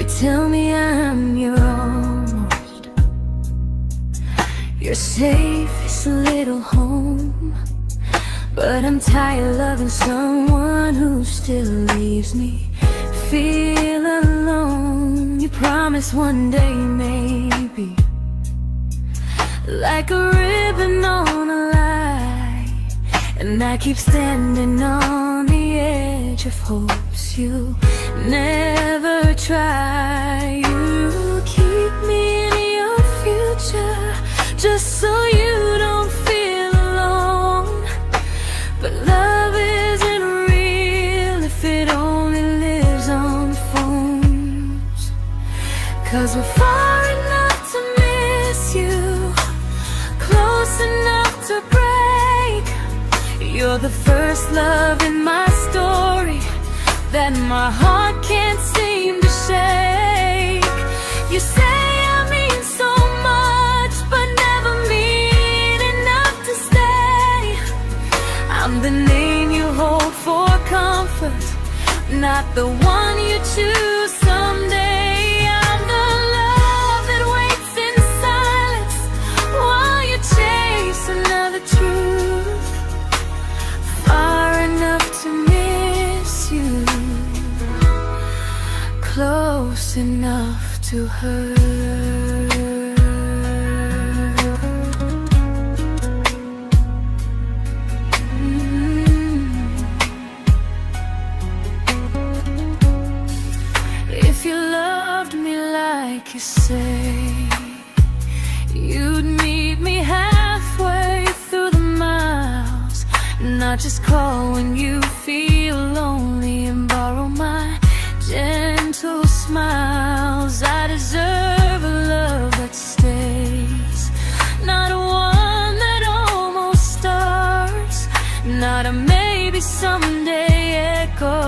tell me I'm your almost, your safest little home. But I'm tired loving someone who still leaves me feel alone. You promise one day maybe, like a ribbon on a line, and I keep standing on the edge of hopes you never try. You keep me in your future just so you don't feel alone. But love isn't real if it only lives on phones. 'Cause we're far enough to miss you, close enough to break. You're the first love in my story that my heart can't seem to shake. You say I mean so much, but never mean enough to stay. I'm the name you hold for comfort, not the one you choose someday. I'm the love that waits in silence while you chase another truth. Far enough to miss you, close enough to hurt. If you loved me like you say, you'd meet me halfway through the miles, not just call when you feel lonely and borrow my gentle smiles. I deserve a love that stays, not a one that almost starts, not a maybe someday echo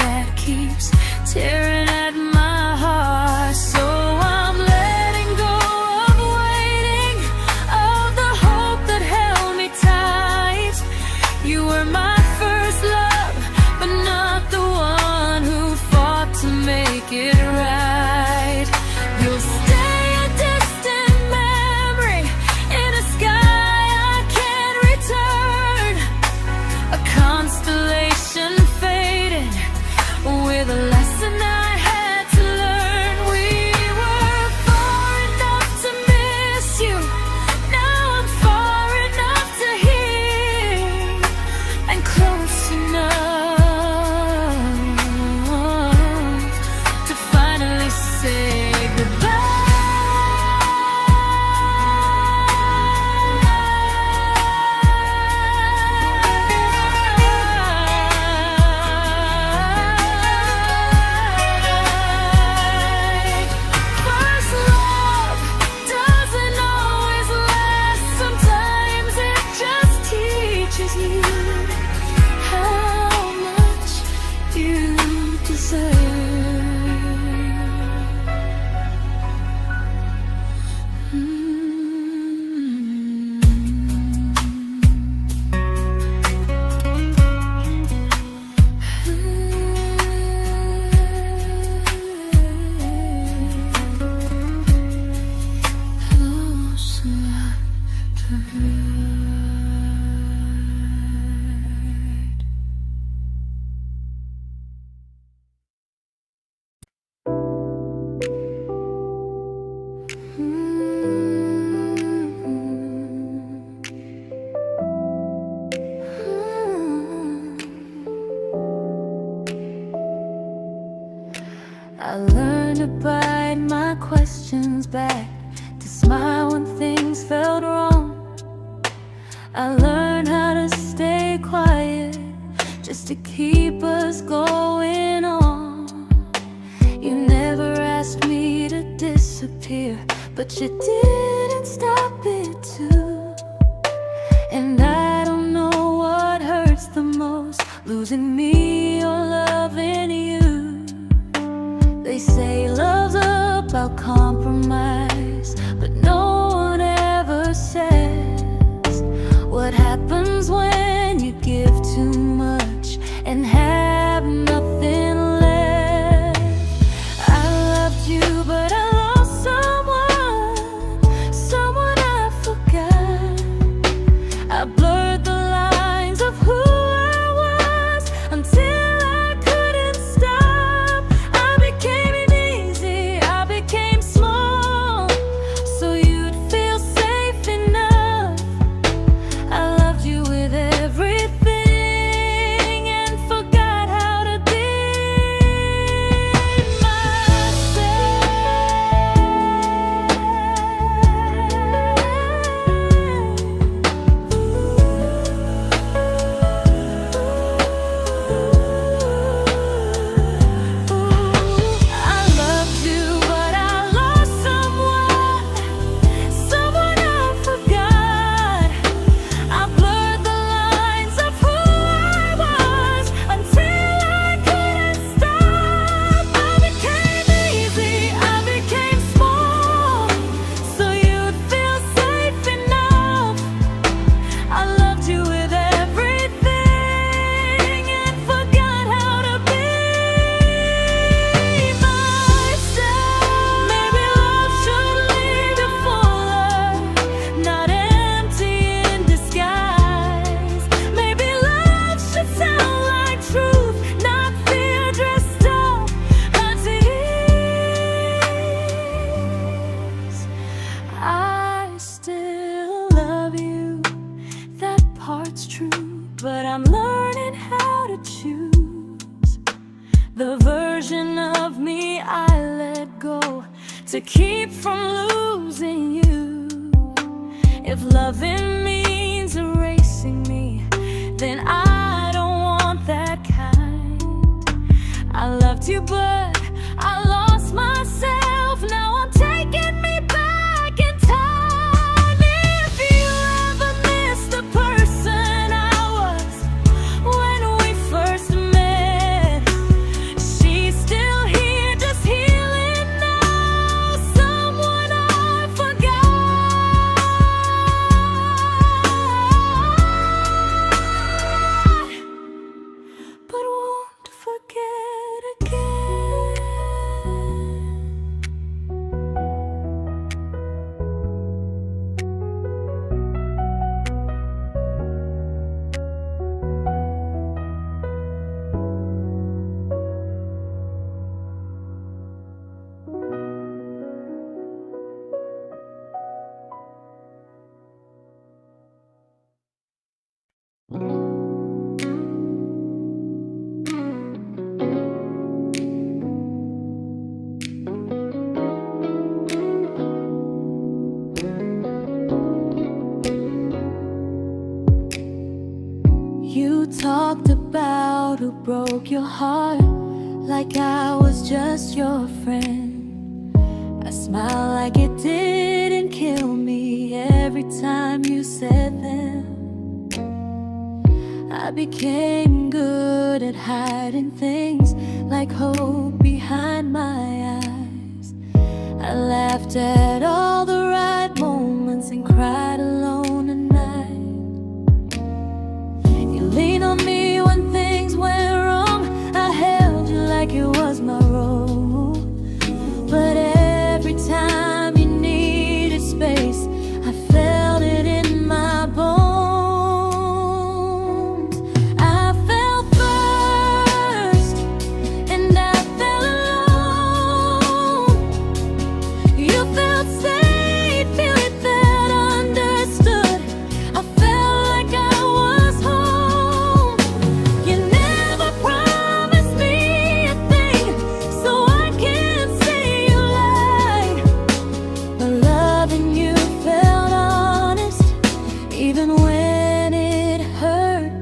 that keeps tearing at my heart. So I'm letting go of waiting, of the hope that held me tight. You were my first love, but not the one who fought to make it right. You'll stay a distant memory in a sky I can't return, a constellation faded with a lesson I had to learn. We were far enough to miss you, now I'm far enough to hear, and close enough to finally say goodbye. First love doesn't always last, sometimes it just teaches you how much you deserve. Close enough to hurt. I learned to bite my questions back, to smile when things felt wrong. I learned how to stay quiet, just to keep us going on. You never asked me to disappear, but you didn't stop it too. And I don't know what hurts the most, losing me or loving you. They say love's about compromise, but no one ever says what happens when you give too much and have nothing left. I loved you to keep from losing you. If loving means erasing me, then I don't want that kind. I loved you, but I lost myself. Now I'm taking me back in time. If you ever miss the person I was when we first met, she's still here, just healing now. Someone I forgot, but won't forget again. You talked about who broke your heart, like I was just your friend. I smiled like it didn't kill me every time you said them. I became good at hiding things like hope behind my eyes. I laughed at all the right moments and cried alone at night. You leaned on me when things went wrong. I held you like it was my role. But every time you needed space, I felt it in my bones. I fell first, and I fell alone. You felt safe, you felt understood. I felt like I was home. You never promised me a thing, so I can't say you lied. But loving you felt honest, even when it hurt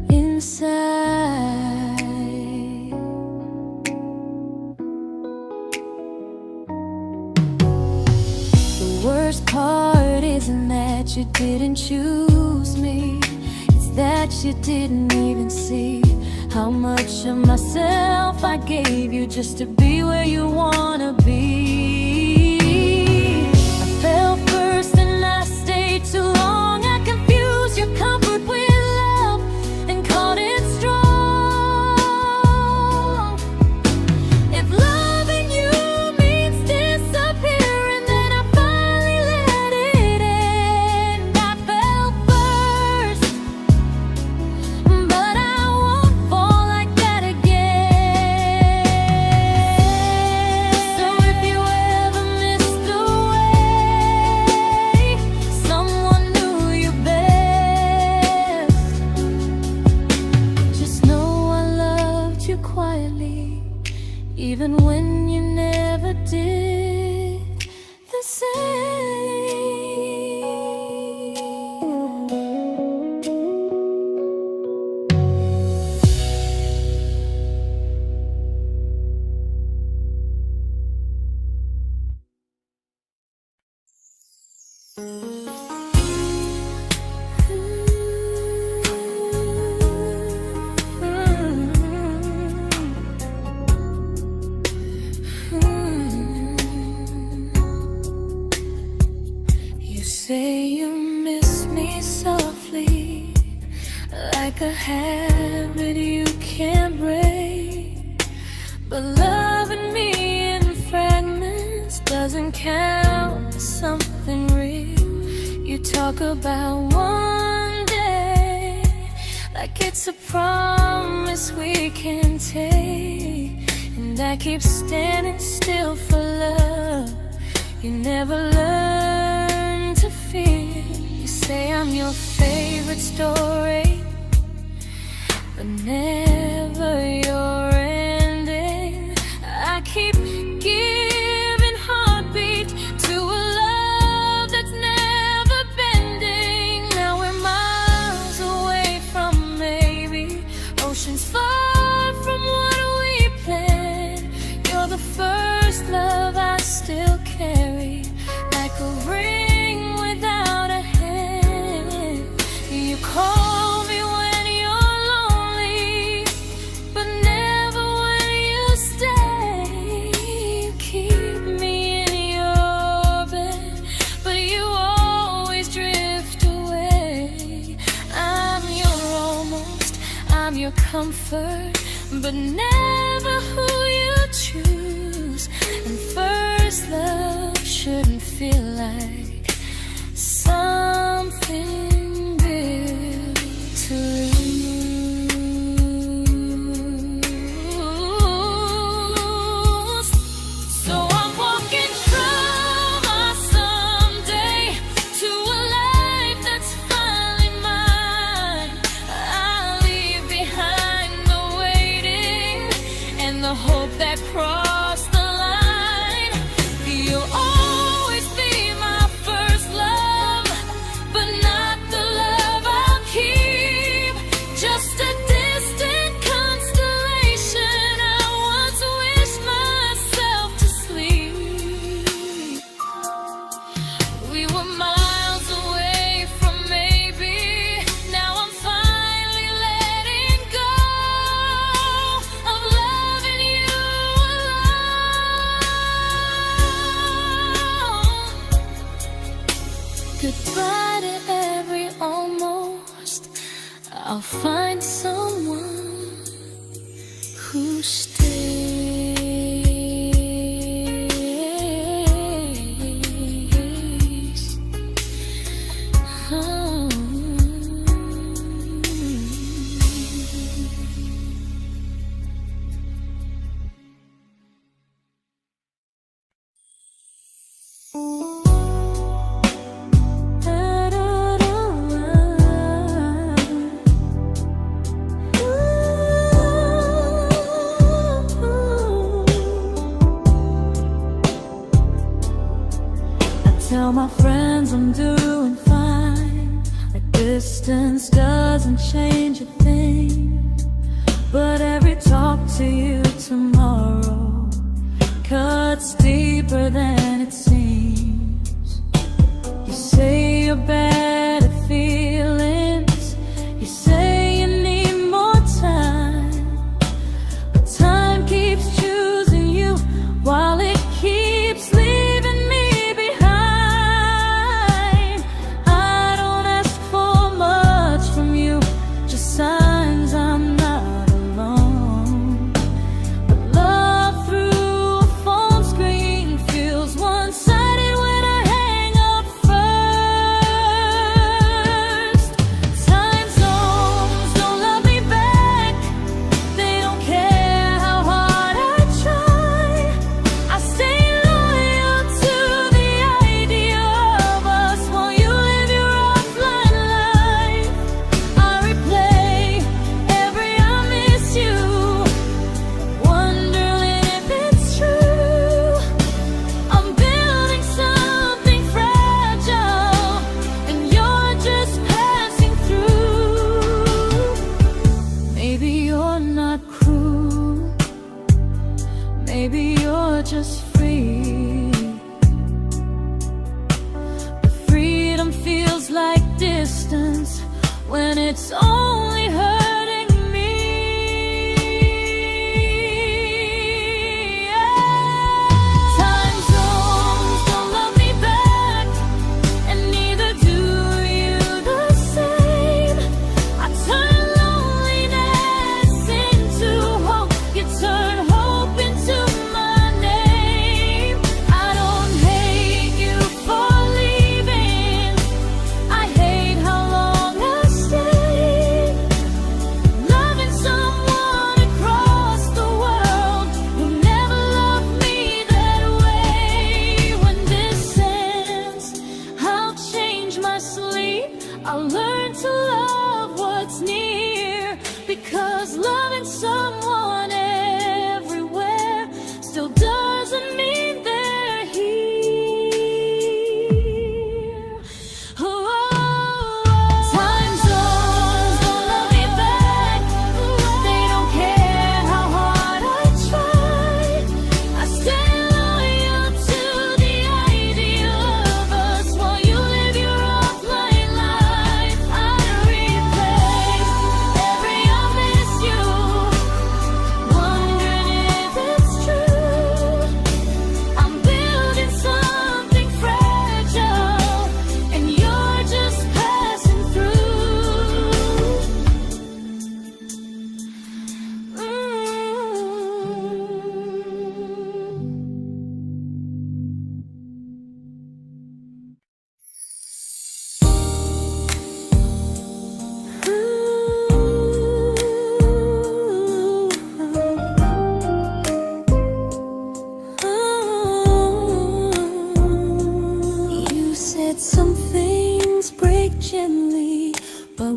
inside. The worst part isn't that you didn't choose me, it's that you didn't even see how much of myself I gave you just to be where you wanna be. I fell first and I stayed too long. I confused your comfort with love and called it strong. If loving you means disappearing, then I finally let it end. I fell first, but I won't fall like that again. So if you ever missed the way someone knew you best, just know I loved you quietly, even when you never did the same. You say you miss me softly, like a habit you can't break. But loving me in fragments doesn't count as something real. You talk about one day like it's a promise we can take, and I keep standing still for love. You never learn to feel. You say I'm your favorite story, but never your ending. I keep giving heart comfort, but never who you choose. And first love shouldn't feel like something built to lose. So I'm walking from our someday to a life that's finally mine. I'll leave behind the waiting and the hope that crossed the line. You'll always be my first love, but not the love I'll keep. Just a distant constellation I once wished myself to sleep. We were miles away from maybe. Now I'm finally letting go of loving you alone. Goodbye to every almost. I'll find someone who stays. Oh. Tell my friends I'm doing fine, like distance doesn't change a thing. But every talk to you tomorrow cuts deeper than it seems. You say you're bad at feelings, you say you need more time, but time keeps choosing you while it keeps leaving me behind. I don't ask for much from you, just signs I'm not alone. But love through a phone screen feels one-sided when I hang up first. Time zones don't love me back, they don't care how hard I try. I stay loyal to the idea of us while you live your offline life. I replay every I miss you, wondering if it's true. I'm building something fragile, and you're just passing through. Maybe you're not cruel, maybe you're just free. But freedom feels like distance when it's only hurting me. Time zones don't love me back, and neither do you the same. I turn loneliness into hope, you turn hope into my name. I don't hate you for leaving, I hate how long I stayed.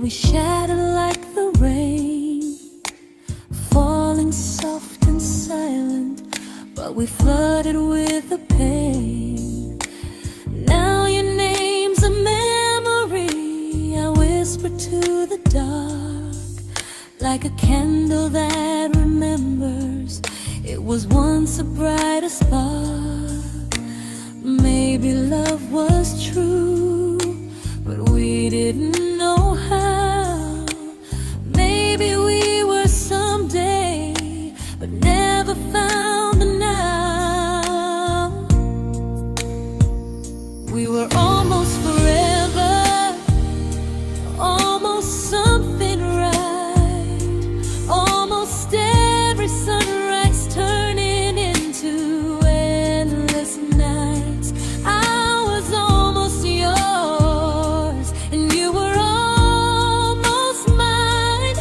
we shattered like the rain, falling soft and silent, but we flooded with the pain. Now your name's a memory I whisper to the dark, like a candle that remembers it was once a brighter spark. Maybe love was true, but we didn't know how. Maybe we were someday, but never found the now. We were almost forever, almost something right, almost every sunrise turning into endless nights. I was almost yours, and you were almost mine,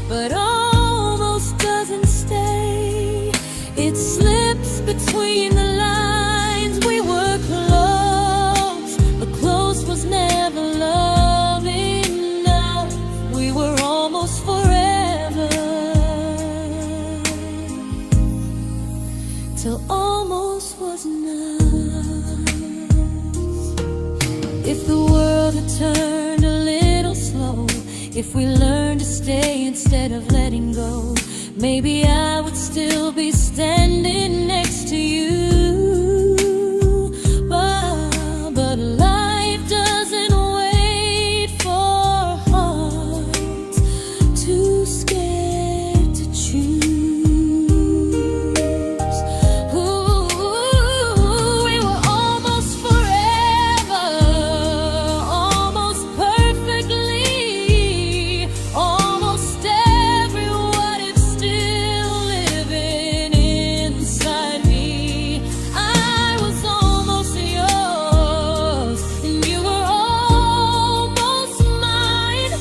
but almost doesn't stay. It slips between the lines. We were close, but close was never love enough. We were almost forever, till almost was enough. If the world had turned a little slow, if we learned to stay instead of letting go, maybe I would still be standing next to you. But life doesn't wait for hearts too scared to choose. Ooh, we were almost forever, almost perfectly, almost every what if still living inside me. I was almost yours, and you were almost mine,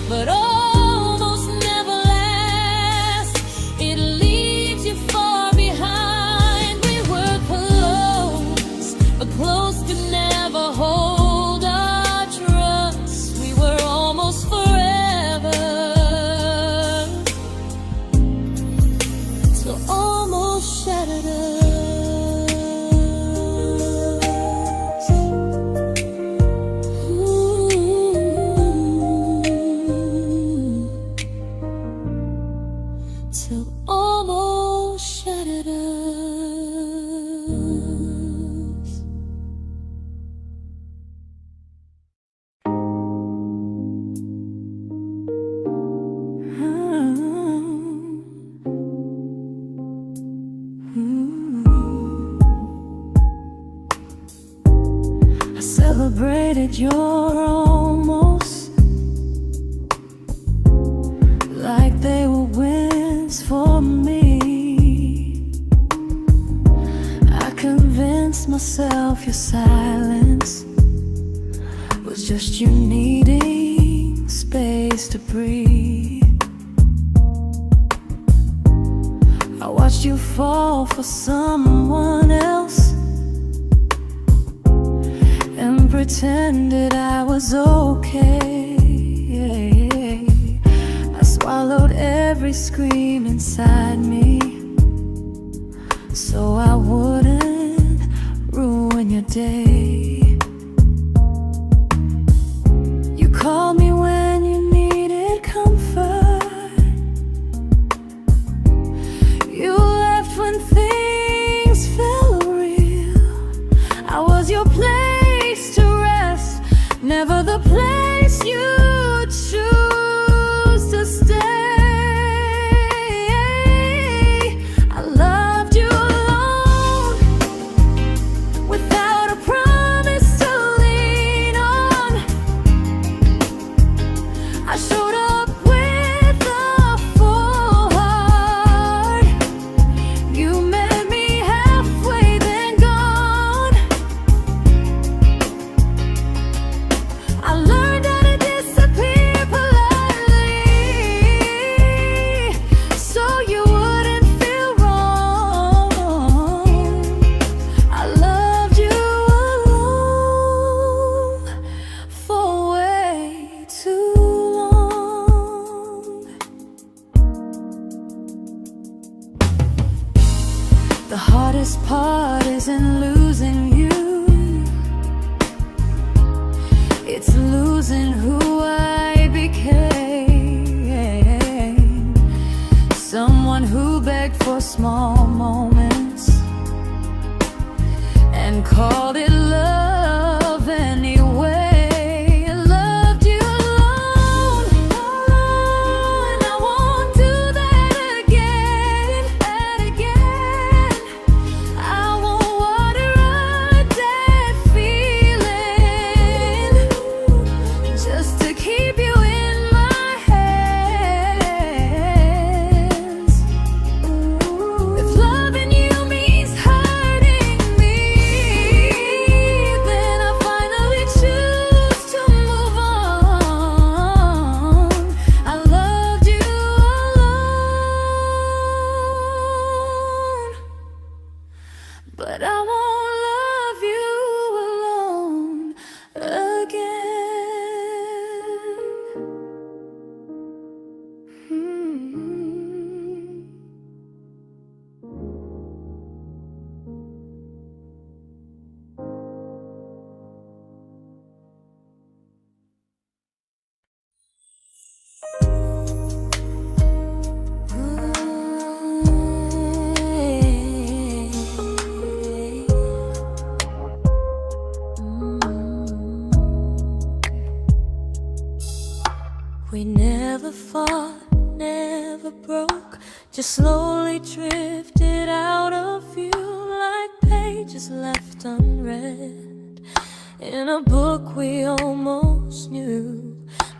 but almost never lasts. It leaves you far behind. We were close, but close could never hold our trust. We were almost forever, till almost shattered us. Ooh, till almost shattered us. I celebrated your almost like they were wins for me. I convinced myself your silence was just you needing space to breathe. I watched you fall for someone else and pretended I was okay. I swallowed every scream inside me so I wouldn't ruin your day. You called me when you needed comfort. You left when things felt real. I was your place to rest, never the place you choose to stay. I loved you alone, without a promise to lean on. I showed up with a full heart. You met me halfway, then gone. I learned heart isn't losing you, it's losing who I became. Someone who begged for small moments and called it love anyway. Loved you alone, and I won't do that again and again. I won't water a dead feeling just to keep you in my hands. If loving you means hurting me, then I finally choose to move on. I loved you alone, but I won't love you alone again. We never fought, never broke, just slowly drifted out of view like pages left unread in a book we almost knew.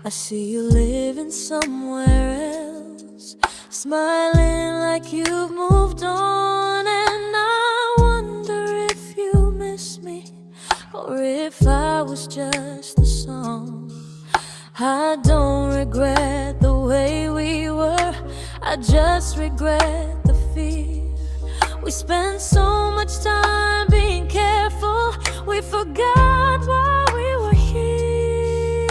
I see you living somewhere else, smiling like you've moved on, and I wonder if you miss me or if I was just a song. I don't regret the way we were, I just regret the fear. We spent so much time being careful, we forgot why we were here.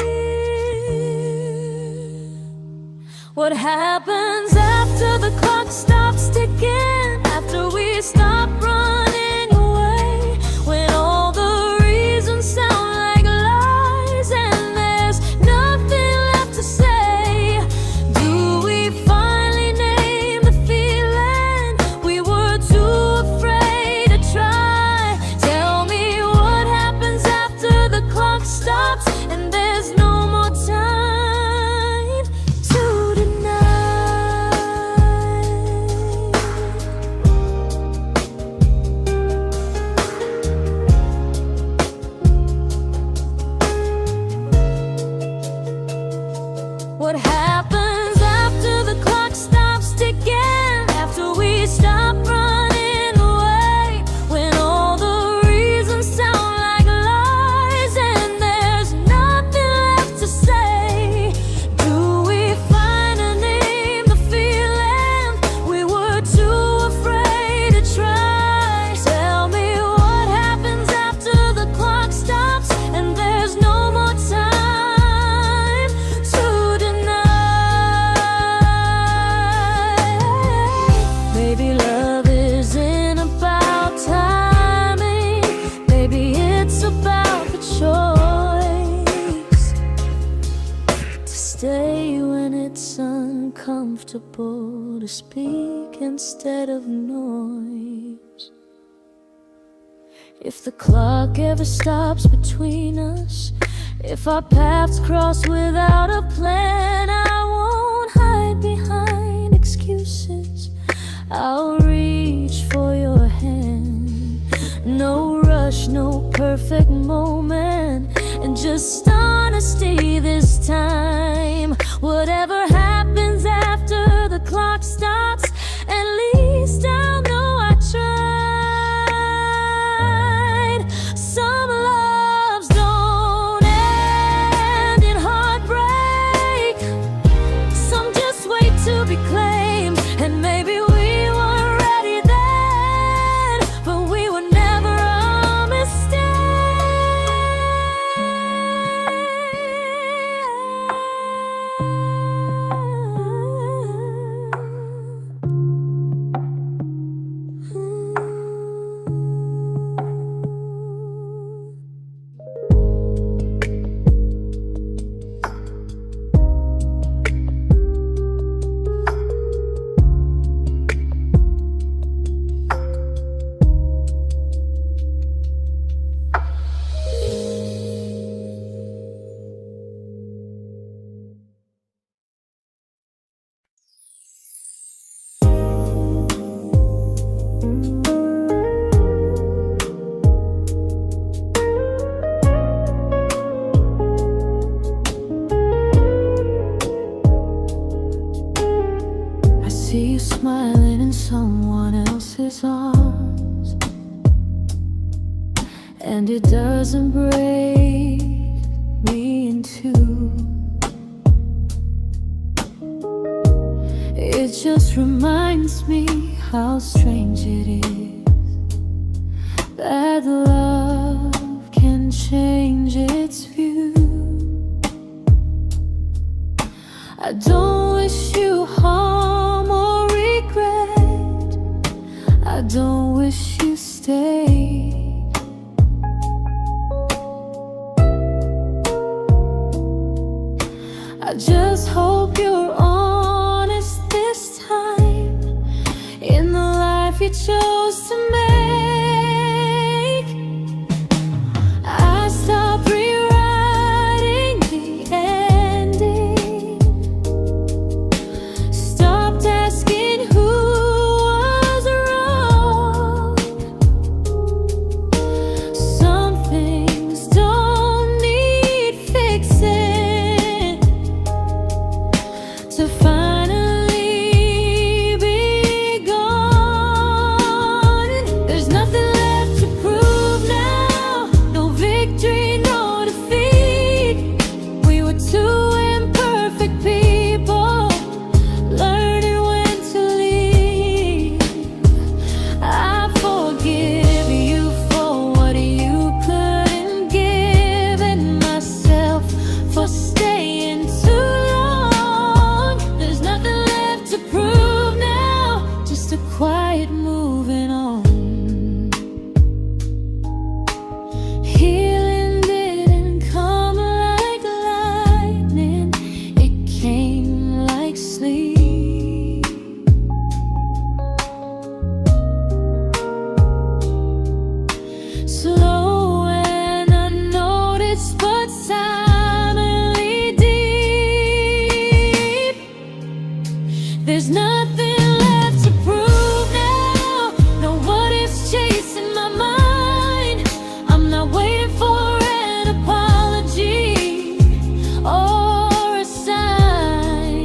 What happens after the clock stops ticking, after we stop running away, when all the reasons sound like lies and there's nothing left to say? Do we finally name the feeling we were too afraid to try? Tell me what happens after the clock stops and there's no more time to deny. What happens after the clock stops ticking, after we stop running away, when all the reasons sound like lies and there's nothing left to say? Do we finally name the feeling we were too afraid to try? Tell me what happens after the clock stops and there's no more time to deny. Maybe love isn't about timing, maybe it's about the choice to stay when it's uncomfortable, to speak instead of noise. If the clock ever stops between us, if our paths cross without a plan, I won't hide behind excuses, I'll reach for your hand. No rush, no perfect moment, and just honesty this time. Whatever happens after the clock stops, at least I'll know I tried. Some loves don't end in heartbreak, some just wait to be claimed, and maybe we weren't ready then, but we were never a mistake. and it doesn't break me in two. It just reminds me how strange it is that love can change its view. I don't wish you harm or regret. I don't wish you stayed. I just hope you're honest this time in the life you chose to make. I stopped rewriting the ending, stopped asking who was wrong. Some things don't need fixing to finally be gone. There's nothing left to prove now, no victory, no defeat. We were two imperfect people, learning when to leave. I forgive you for what you couldn't give, and myself for staying too long. There's nothing left to prove now, just a quiet moving on. Healing didn't come like lightning, it came like sleep. Slow and unnoticed, but silently deep. There's nothing left to prove now, no what ifs chasing my mind. I'm not waiting for an apology or a sign.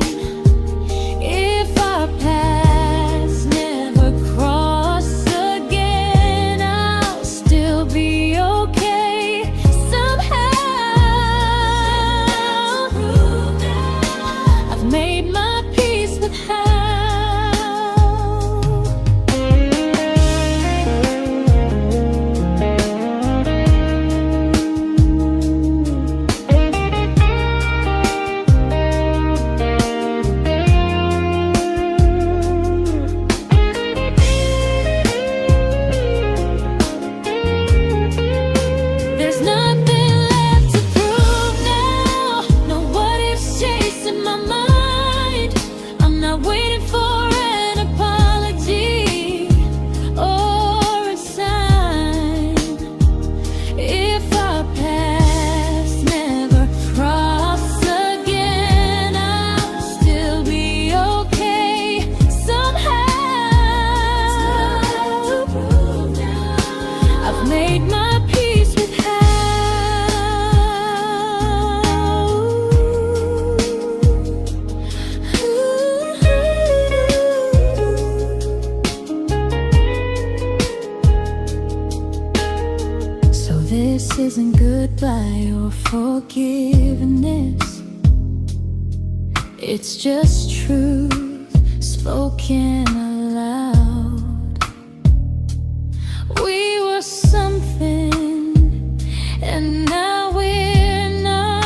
If our paths never cross again, I'll still be okay somehow. I've made my peace with how. There's nothing left to prove now, no what ifs chasing my mind. I'm not waiting for an apology or a sign. If our paths never cross again, I'll still be okay somehow. I've made my peace with how. So this isn't goodbye or forgiveness, it's just truth spoken aloud. We were something, and now we're not.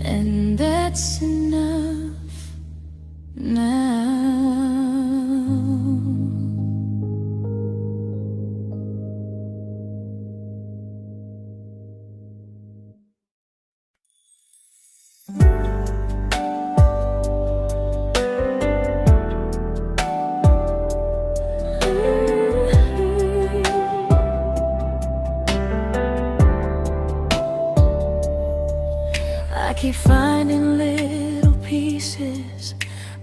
And that's enough now. I keep finding little pieces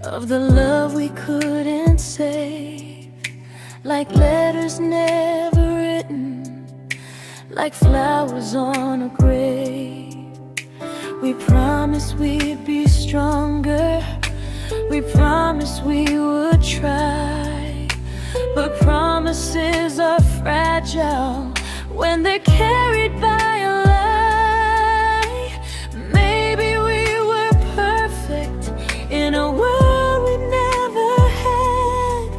of the love we couldn't save, like letters never written, like flowers on a grave. We promised we'd be stronger, We promised we would try, but promises are fragile when they're carried by a lie. Maybe we were perfect in a world we never had.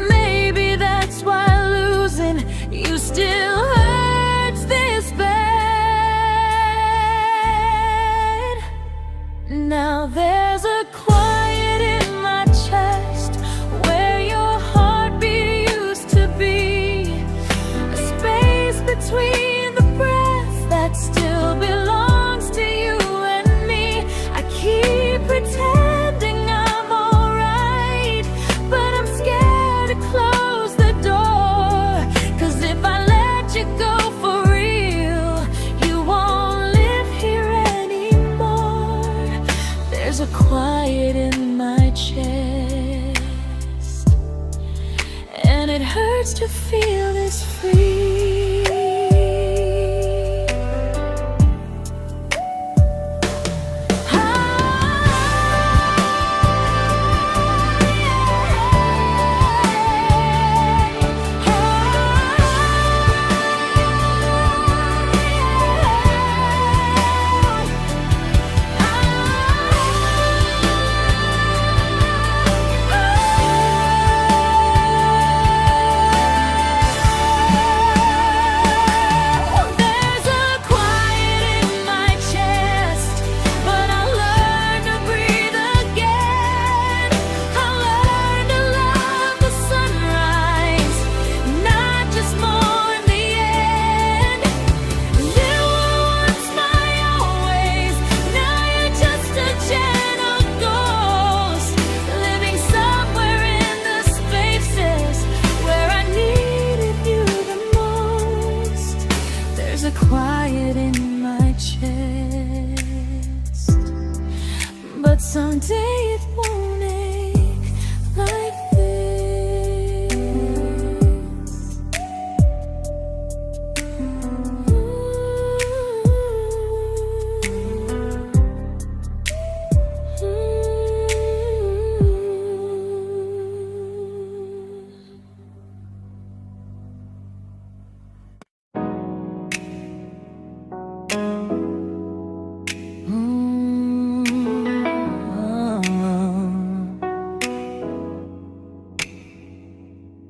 Maybe that's why losing you still hurts this bad. Now there's a quiet in my chest where your heartbeat used to be, a space between the breaths that still belongs to you and me. I keep pretending I'm alright, but I'm scared to close the door, 'cause if I let you go for real, you won't live here anymore. There's a quiet in my chest, and it hurts to feel this free. There's a quiet in my chest, but someday it won't ache like this.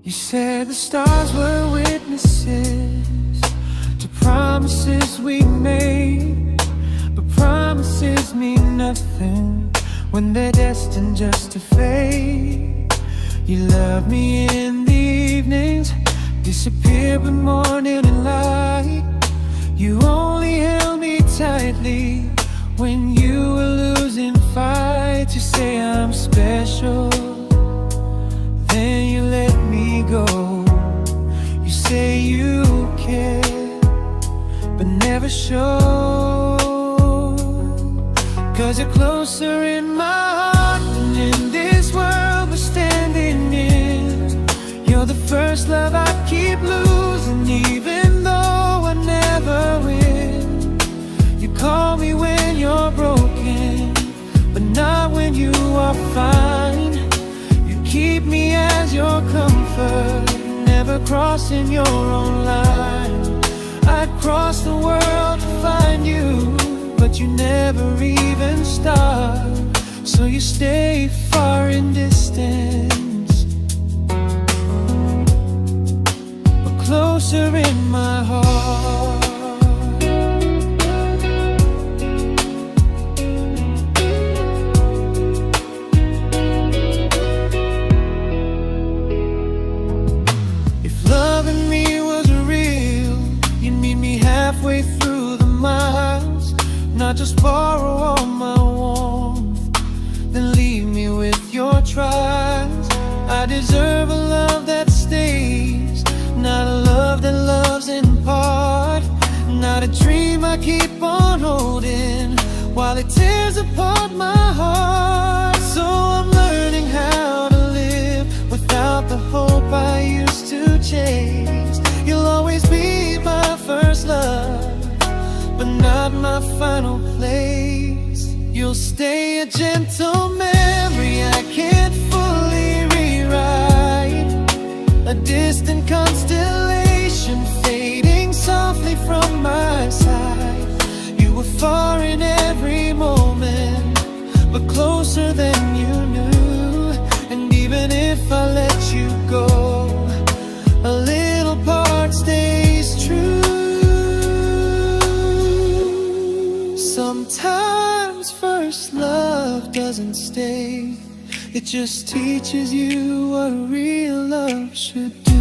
You said the stars were witnesses to promises we made, but promises mean nothing when they're destined just to fade. You love me in the evenings, disappear when morning and light. You only held me tightly when you were losing fights. You say I'm special, then you let me go. You say you care, but never show, 'cause you're closer in my heart than in this world we're standing in. You're the first love I keep losing, even though I never win. You call me when you're broken, but not when you are fine. Keep me as your comfort, never crossing your own line. I'd cross the world to find you, but you never even start. So you stay far in distance, but closer in my heart. Halfway through the miles, not just borrow all my warmth, then leave me with your trials. I deserve a love that stays, not a love that loves in part, not a dream I keep on holding while it tears apart my heart. So I'm learning how to live without the hope I used to chase. You'll always be my first love, but not my final place. You'll stay a gentle memory mistake. It just teaches you what real love should do.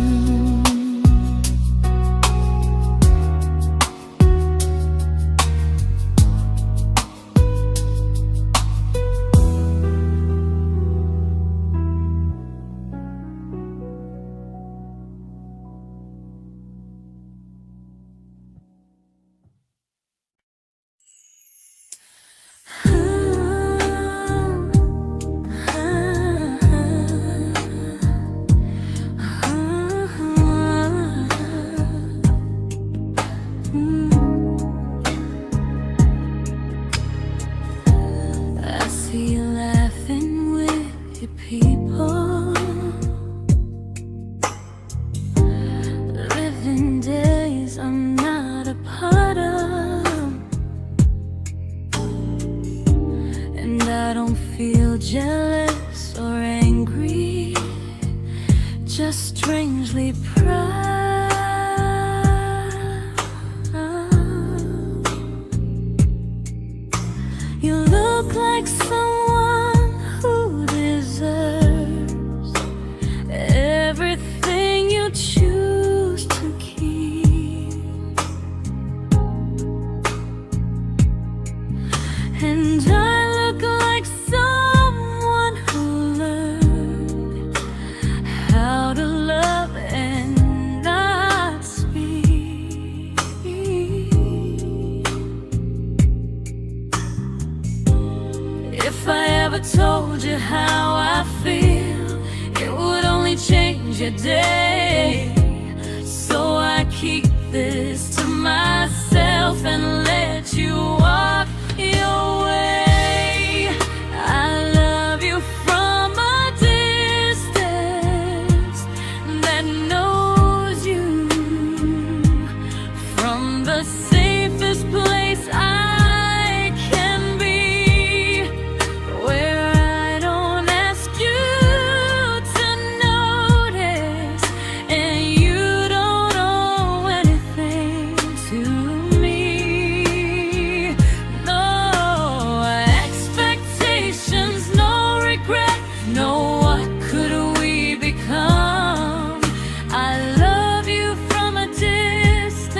Jealous or angry, just strangely proud. You look like someone who deserves everything you choose to keep. And I look like someone who learned how to love and not speak. If I ever told you how I feel, it would only change your day. So I keep this to myself and let you walk your way. I love you from a distance that knows you, from the safest place I can be, where I don't ask you to notice and you don't owe anything to me. No expectations, no regret, no what could we become. I love you from a distance,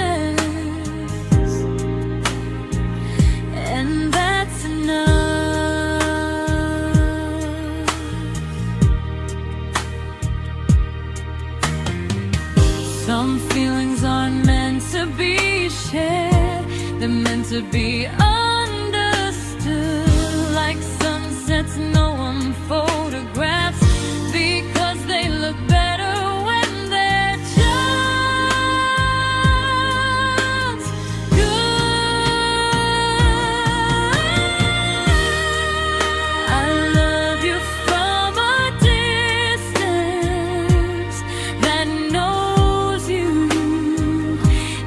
and that's enough. Some feelings aren't meant to be shared, they're meant to be understood. Like sunsets no one photographs, because they look better when they're just good. I love you from a distance that knows you,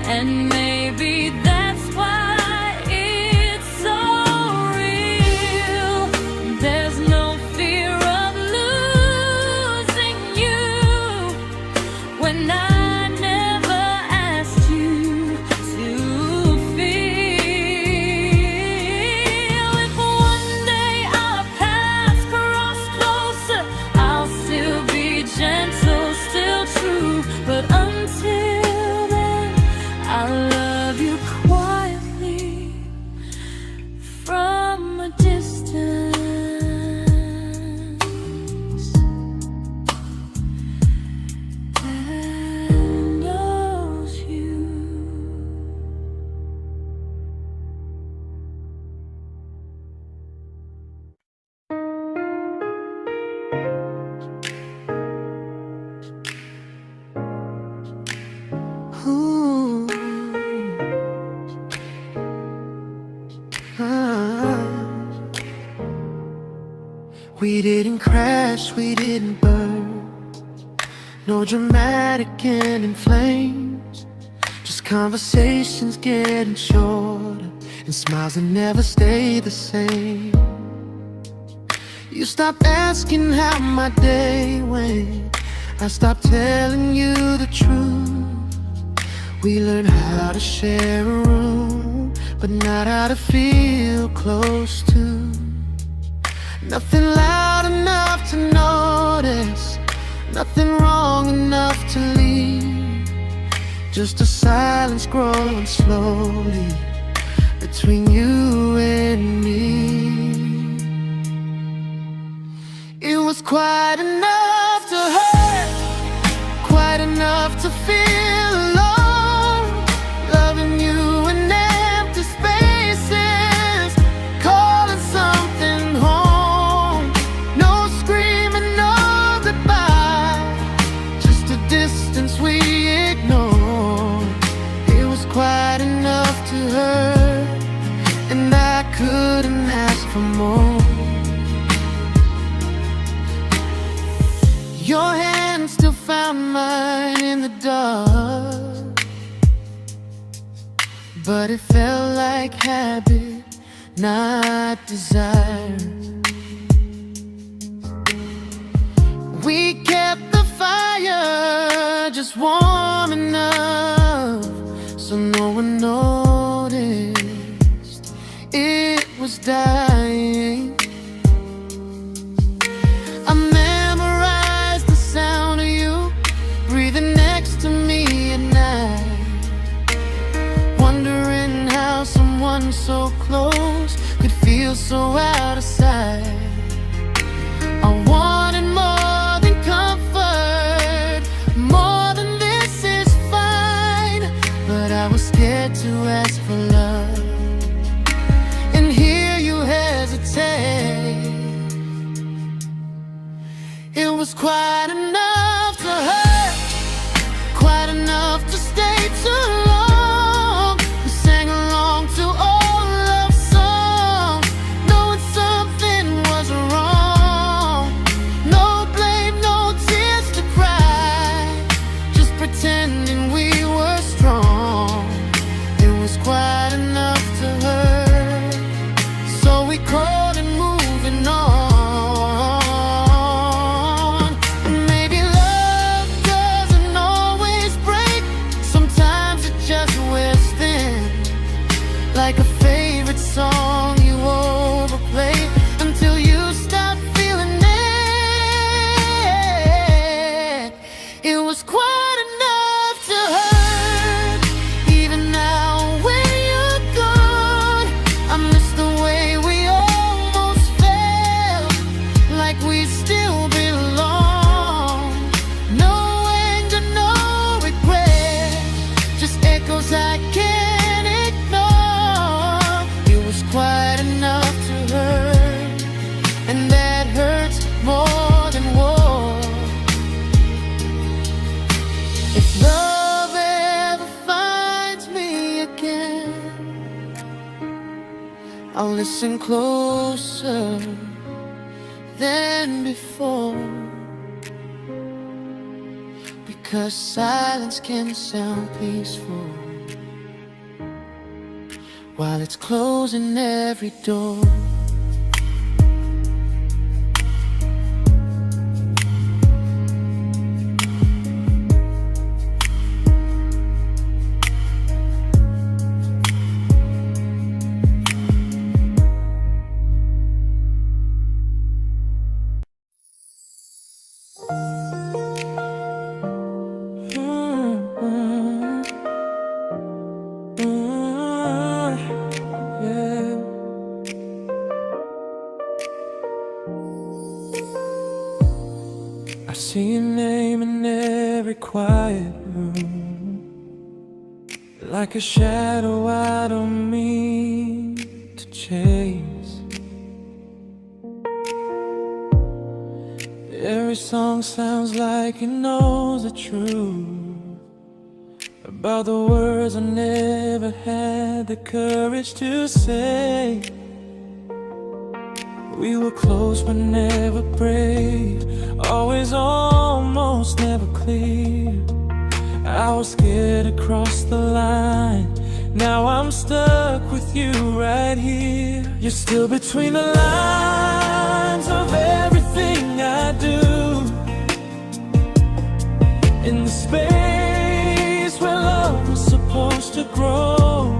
and maybe that's why it's so real. There's no fear of losing you when I never asked you to feel. If one day our paths cross closer, I'll still be gentle, still true. But until then, I love you quietly from a distance that knows you. Ooh. Ah. We didn't crash, we didn't burn. No dramatic end in flames, just conversations getting shorter and smiles that never stay the same. You stopped asking how my day went, I stopped telling you the truth. We learned how to share a room, but not how to feel close to. Nothing loud enough to notice, nothing wrong enough to leave. Just a silence growing slowly between you and me. It was quite enough to hurt, quite enough to feel alone. Loving you in empty spaces, calling something home. No screaming, no goodbye, just a distance we ignored. It was quite enough to hurt, and I couldn't ask for more. Your hand still found mine in the dark, but it felt like habit, not desire. We kept the fire just warm enough so no one noticed it was dying. I memorized the sound of you breathing next to me at night, wondering how someone so close could feel so out of sight. I wanted more than comfort, more than this is fine, but I was scared to ask for love and hear you hesitate. It was quite enough to hurt, quite enough to stay too long. We sang along to old love songs, knowing something was wrong. No blame, no tears to cry, just pretending we were strong. It was quite enough to hurt, so we called it moving on. Maybe love doesn't always break, sometimes it just wears thin, like a favorite song you overplay until you stop feeling it. It was quite enough to hurt, even now when you're gone. I miss the way we almost felt, like we still belong. No anger, no regret, just echoes I can't ignore. It was quite enough to hurt, and that hurts more than war. If love ever finds me again, I'll listen closer than before, because silence can sound peaceful while it's closing every door. I see your name in every quiet room, like a shadow I don't mean to chase. Every song sounds like it knows the truth about the words I never had the courage to say. We were close but never brave, always almost never clear. I was scared to cross the line, now I'm stuck with you right here. You're still between the lines of everything I do, in the space where love was supposed to grow.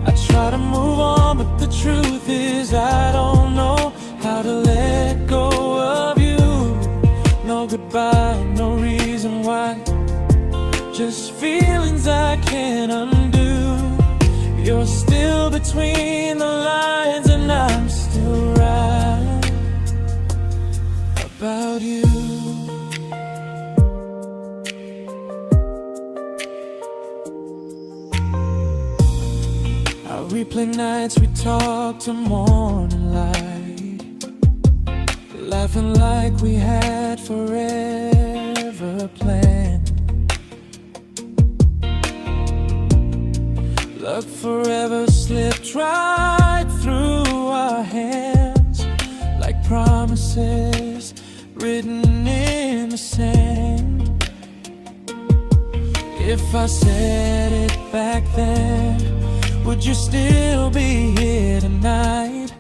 I try to move on, but the truth is I don't know about you. I replay nights we talk to morning light, laughing like we had forever planned. Luck forever slipped right through our hands, like promises written in the sand. If I said it back then, would you still be here tonight?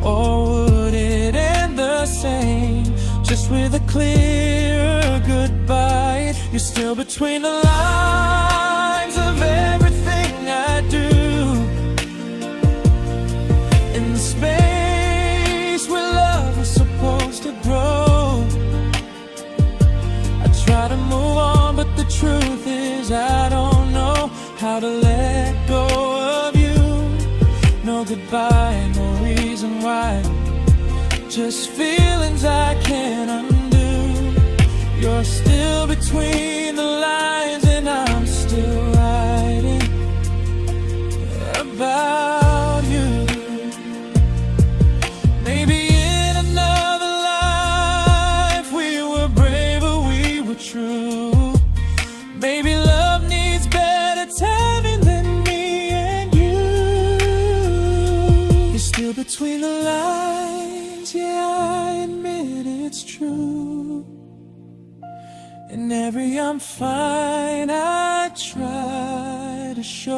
Or would it end the same, just with a clear goodbye? You're still between the lines of everything I do, in the space where love was supposed to grow. I try to move on, but the truth is I don't know how to let go of you. No goodbye, no reason why, just feelings I can't undo. You're still between the lines and I'm still writing about you. Maybe in another life we were braver, we were true. Maybe love needs better timing than me and you. You're still between the lines, yeah, I admit it's true. And every I'm fine I try to show.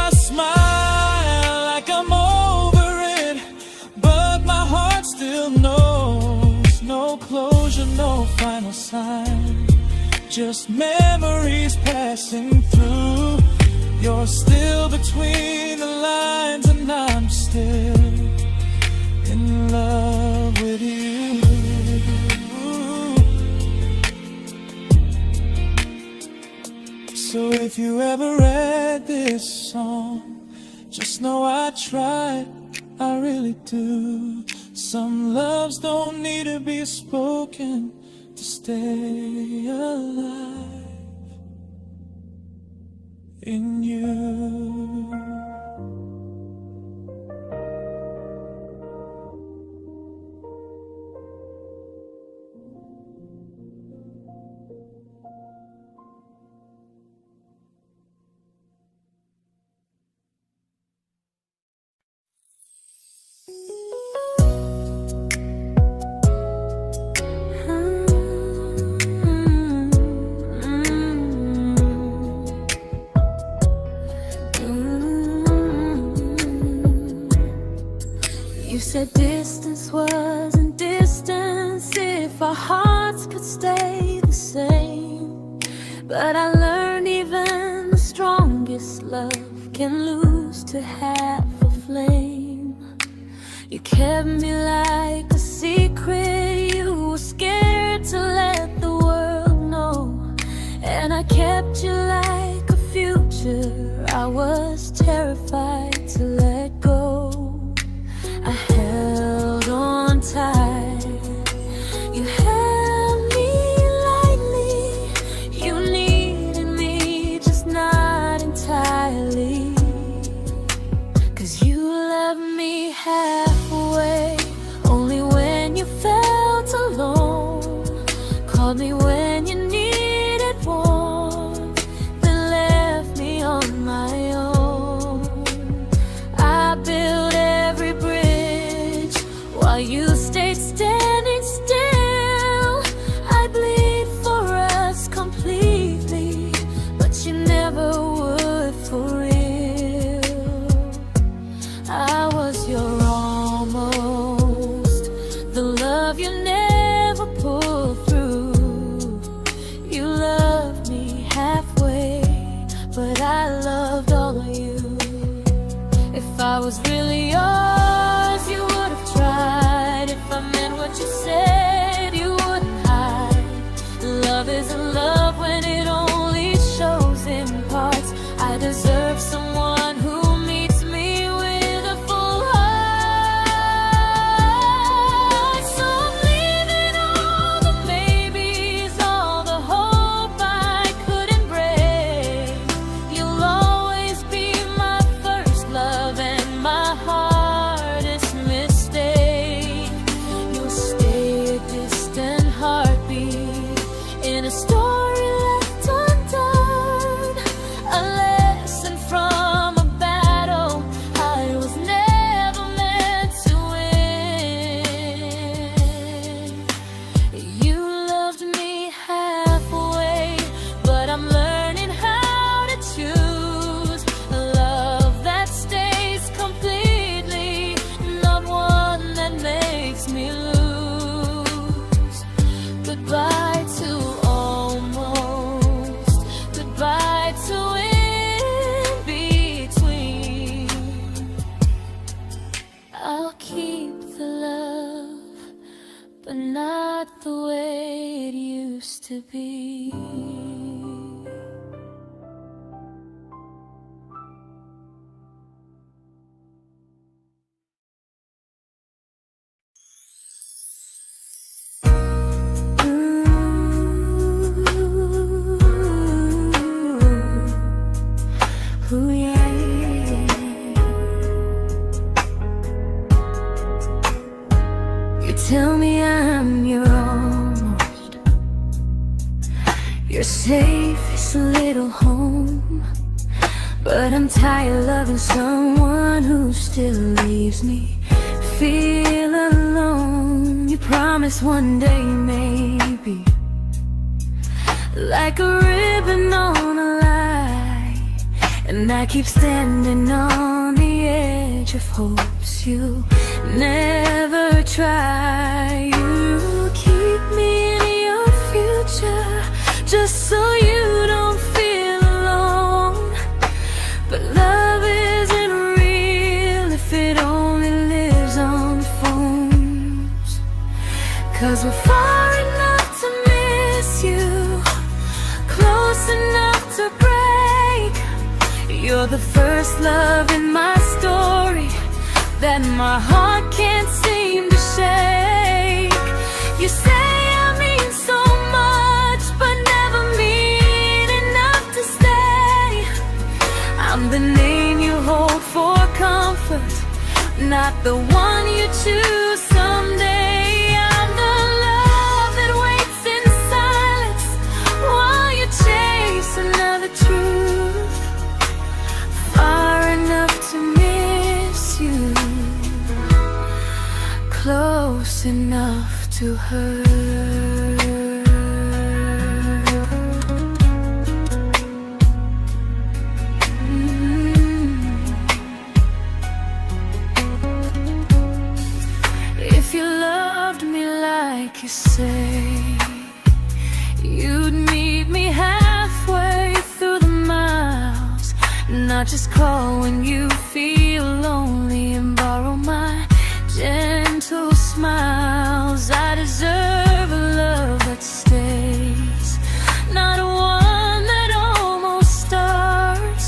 I smile like I'm over it, but my heart still knows. No closure, no final sign, just memories passing through. You're still between the lines and I'm still in love with you. So if you ever read this song, just know I tried, I really do. Some loves don't need to be spoken to stay alive in you. You said distance wasn't distance if our hearts could stay the same. But I learned even the strongest love can lose to half a flame. You kept me like a secret you were scared to let the world know. And I kept you like a future I was terrified to let go. I held on tight, you held me lightly. You needed me, just not entirely. 'Cause you loved me halfway, only when you felt alone. Called me when you needed warmth, then left me on my own. I built every bridge while you stayed standing still. I bleed for us completely, but you never would for real. I was your almost, the love you never pulled through. You loved me halfway, but I loved all of you. If I was really yours, you would have tried. If I meant what you said, you wouldn't hide. Love isn't love when it only shows in parts. I deserve someone who meets me with a full heart. but not the way it used to be. Ooh, yeah, yeah. You tell me I'm your almost, your safest little home, but I'm tired loving someone who still leaves me feel alone. You promise one day maybe, like a ribbon on a line, and I keep standing on the edge of hopes you'll never try. You keep me in your future just so you don't feel alone. But love isn't real if it only lives on phones. 'Cause we're far enough to miss you, close enough to break. You're the first love in my story that my heart can't seem to shake. You say I mean so much, but never mean enough to stay. I'm the name you hold for comfort, not the one you choose someday. I'm the love that waits in silence while you chase another truth. Far enough to miss you, close enough to hurt. If you loved me like you say, you'd meet me halfway through the miles, not just call when you feel lonely and borrow my gentle smiles. I deserve a love that stays, not one that almost starts,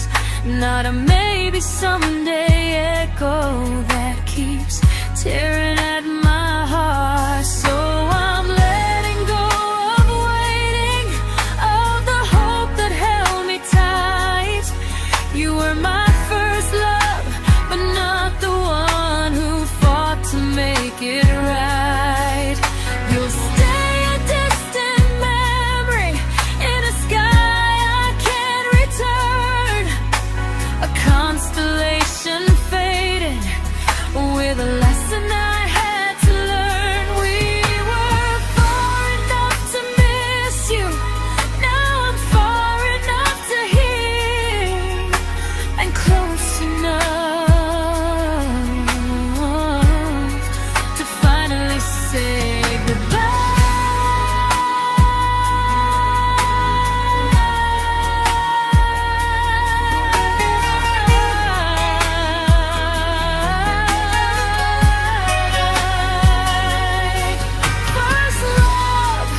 not a maybe someday echo that keeps tearing at my heart. So I'm letting go of waiting, of the hope that held me tight. You were my first love, but not the one who fought to make it right. You'll stay a distant memory in a sky I can't return, a constellation fading with a lesson I had to learn. We were far enough to miss you, now I'm far enough to hear, and close enough to finally say first love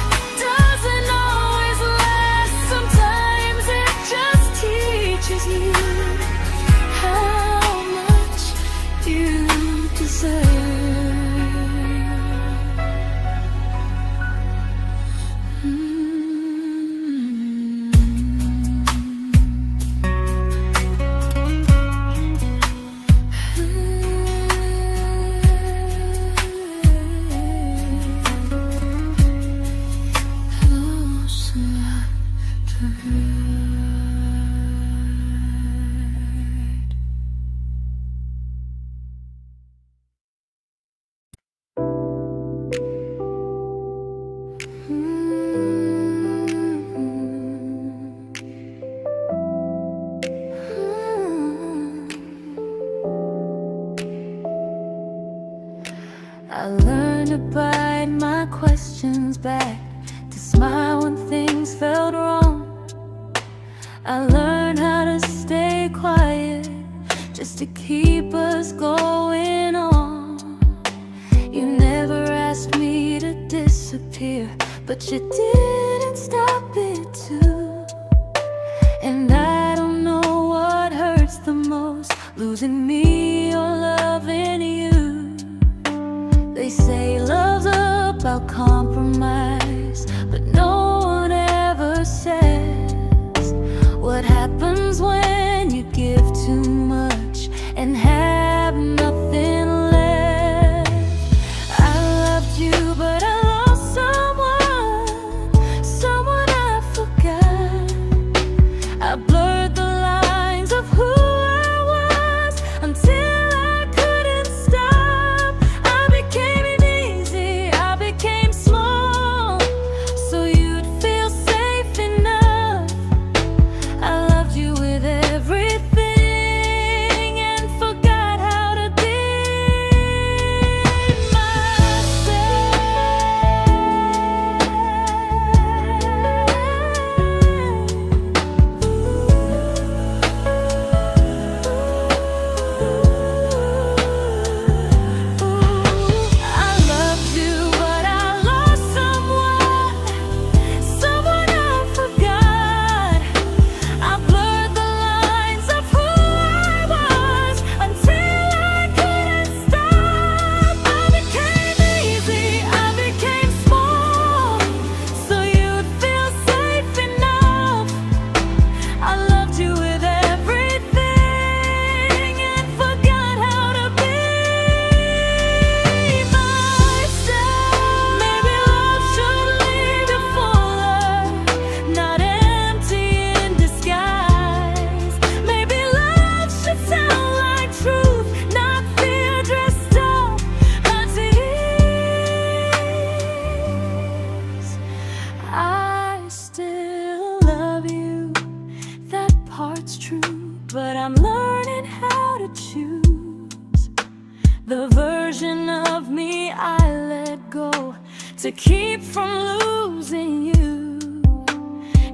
doesn't always last. Sometimes it just teaches you how much you deserve. Close enough to hurt. I learned to bite my questions back, to smile when things felt wrong. I learned how to stay quiet just to keep us going on. You never asked me to disappear, but you didn't stop it too. And I don't know what hurts the most, losing me or loving you. They say love's about compromise, but no one ever says what happens when you give too much and have nothing left. I loved you, but I lost someone I forgot. I blurred the lines of who I was until I couldn't stop. I became easy, I became small, so you'd feel safe enough. I loved you with everything and forgot how to be but I'm learning how to choose the version of me I let go to keep from losing you.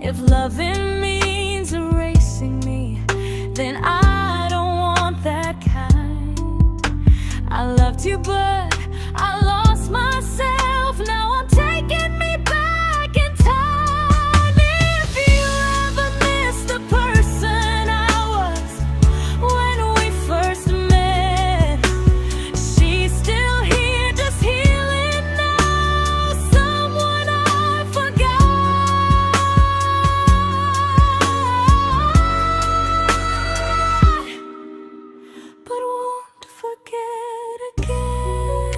If loving means erasing me, then I don't want that kind. I loved you, but I lost myself. Now I'm taking me back in time. If you ever miss the person I was when we first met, she's still here, just healing now. Someone I forgot, but won't forget again.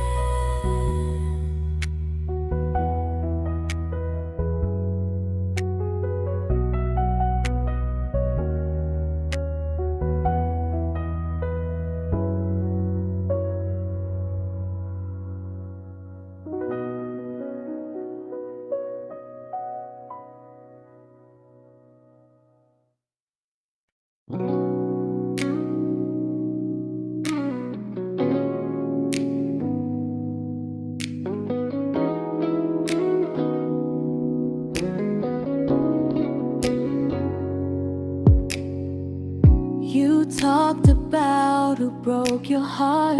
You talked about who broke your heart,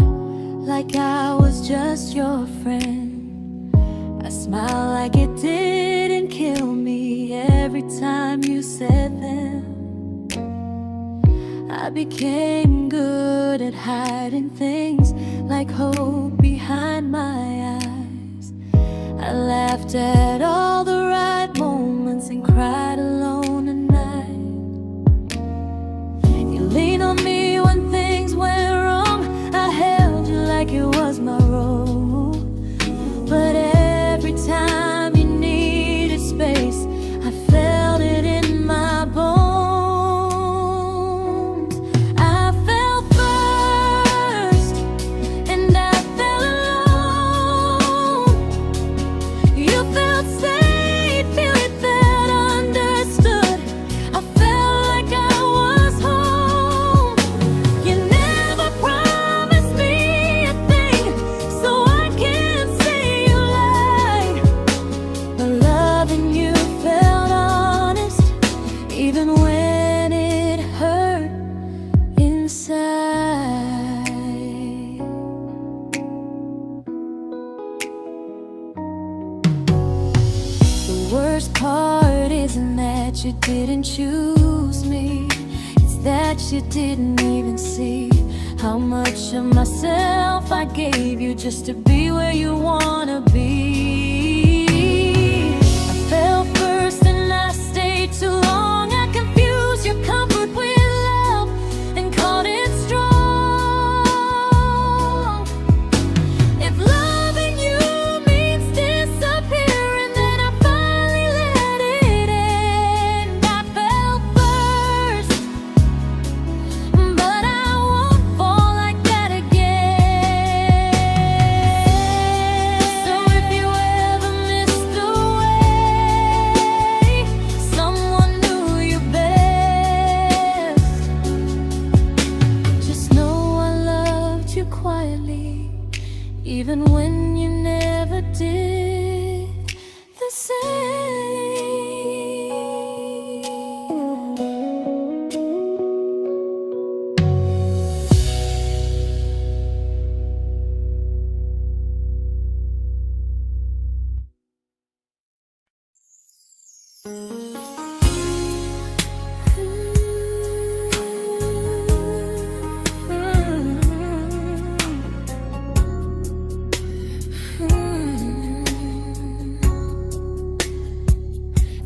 like I was just your friend. I smile like it didn't kill me every time you said them. I became good at hiding things like hope behind my eyes. I laughed at all the right moments and cried alone at night. You leaned on me when things went wrong. I held you like it was my role. But every time you needed space, I felt it in my bones. I fell first, and I fell alone. You felt safe. worst part isn't that you didn't choose me, it's that you didn't even see how much of myself I gave you just to be where you wanna be. I fell first and I stayed too long. I confused your comfort with love and called it strong. If loving you means disappearing, then I finally let it end. I fell first, but I won't fall like that again. So if you ever missed the way someone knew you best, just know I loved you quietly, even when you never did the same.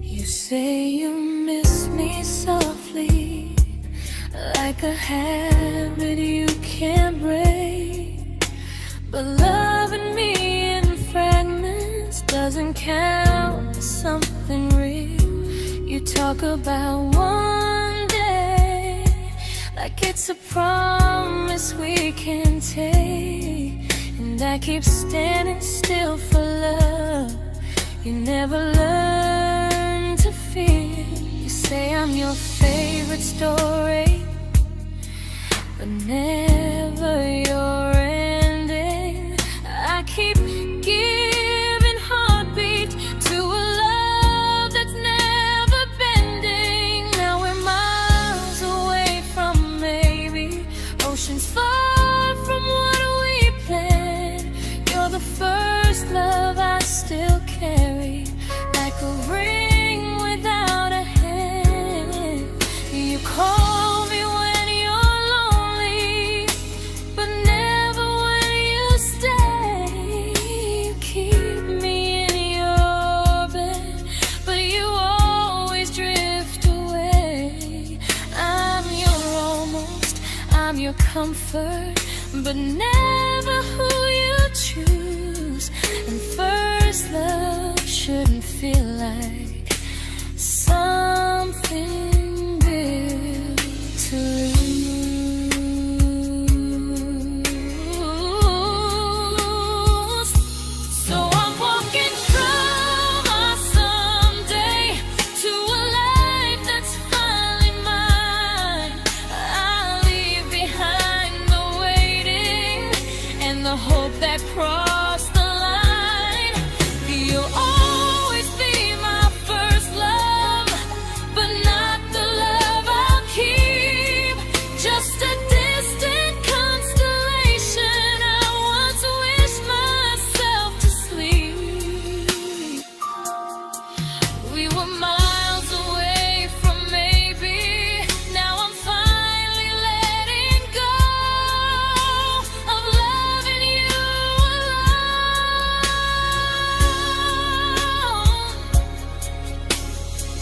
You say you miss me softly, like a habit you can't break. But loving me in fragments doesn't count as something real. You talk about one day like it's a promise we can take, and I keep standing still for love. You never learn to feel. You say I'm your favorite story, but never your ending. I keep giving heartbeat to a love that's never bending. Now we're miles away from maybe oceans far from what we planned. You're the first love I still carry, like a ring without a hand. You call me when you're lonely, but never when you stay. You keep me in your bed, but you always drift away. I'm your almost, I'm your comfort, but never who you choose. And first love shouldn't feel like something built to lose. So I'm walking from my someday to a life that's finally mine. I'll leave behind the waiting and the hope that crossed the line. You'll always be my first love, but not the love I'll keep. Just a distant constellation I once wished myself to sleep. We were miles away from maybe. Now I'm finally letting go of loving you alone.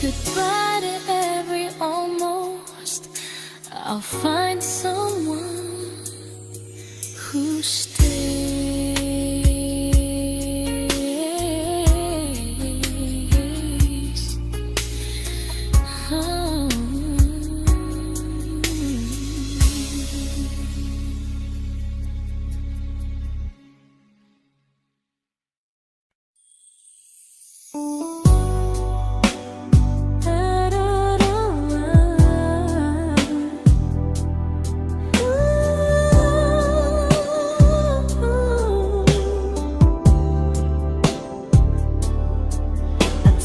Goodbye to every almost. I'll find someone who stays. Oh.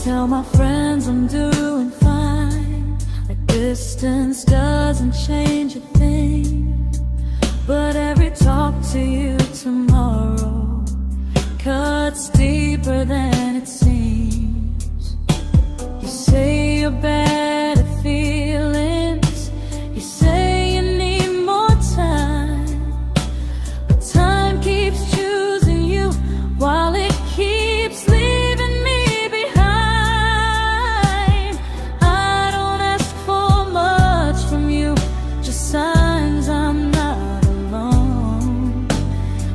Tell my friends I'm doing fine, like distance doesn't change a thing. But every talk to you tomorrow cuts deeper than it seems. your better feelings. You say you need more time, but time keeps choosing you while it keeps leaving me behind. I don't ask for much from you, just signs I'm not alone.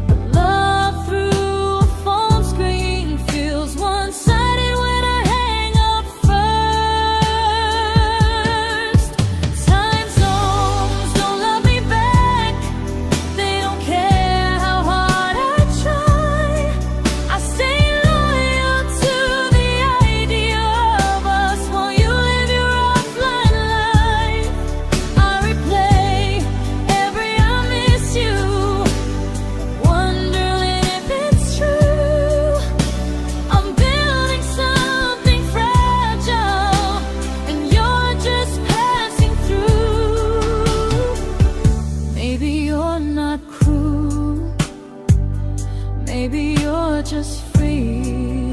But love through a phone screen feels one-sided when I hang up first. Time zones don't love me back, they don't care how hard I try. I stay loyal to the idea of us while you live your offline life. I replay every I miss you, wondering if it's true. I'm building something fragile, and you're just passing through. Maybe you're not cruel, maybe you're just free.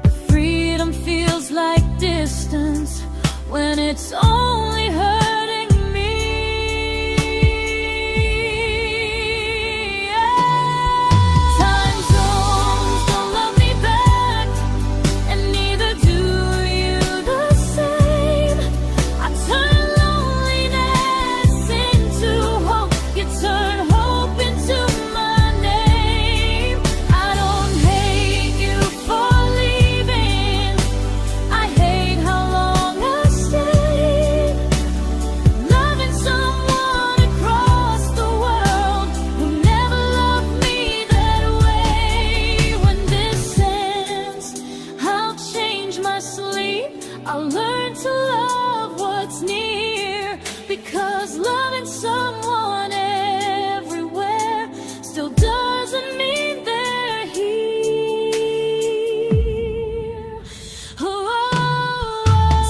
But freedom feels like distance when it's only hurting me. Time zones don't love me back, and neither do you the same. I turn loneliness into hope, you turn hope into my name. I don't hate you for leaving, I hate how long I stayed. Loving someone across the world who never loved me that way. When this ends, I'll change my sleep, I'll learn to love what's near, because loving someone everywhere still doesn't mean they're here.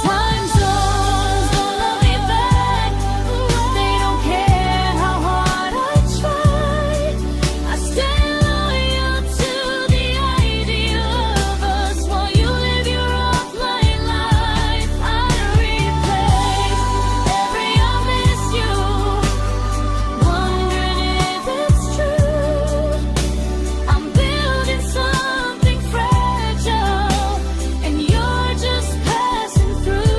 Time zones don't love me back, they don't care how hard I try. I stay loyal to the idea of us while you live your offline life. I replay every I miss you, wondering if it's true. I'm building something fragile, and you're just passing through.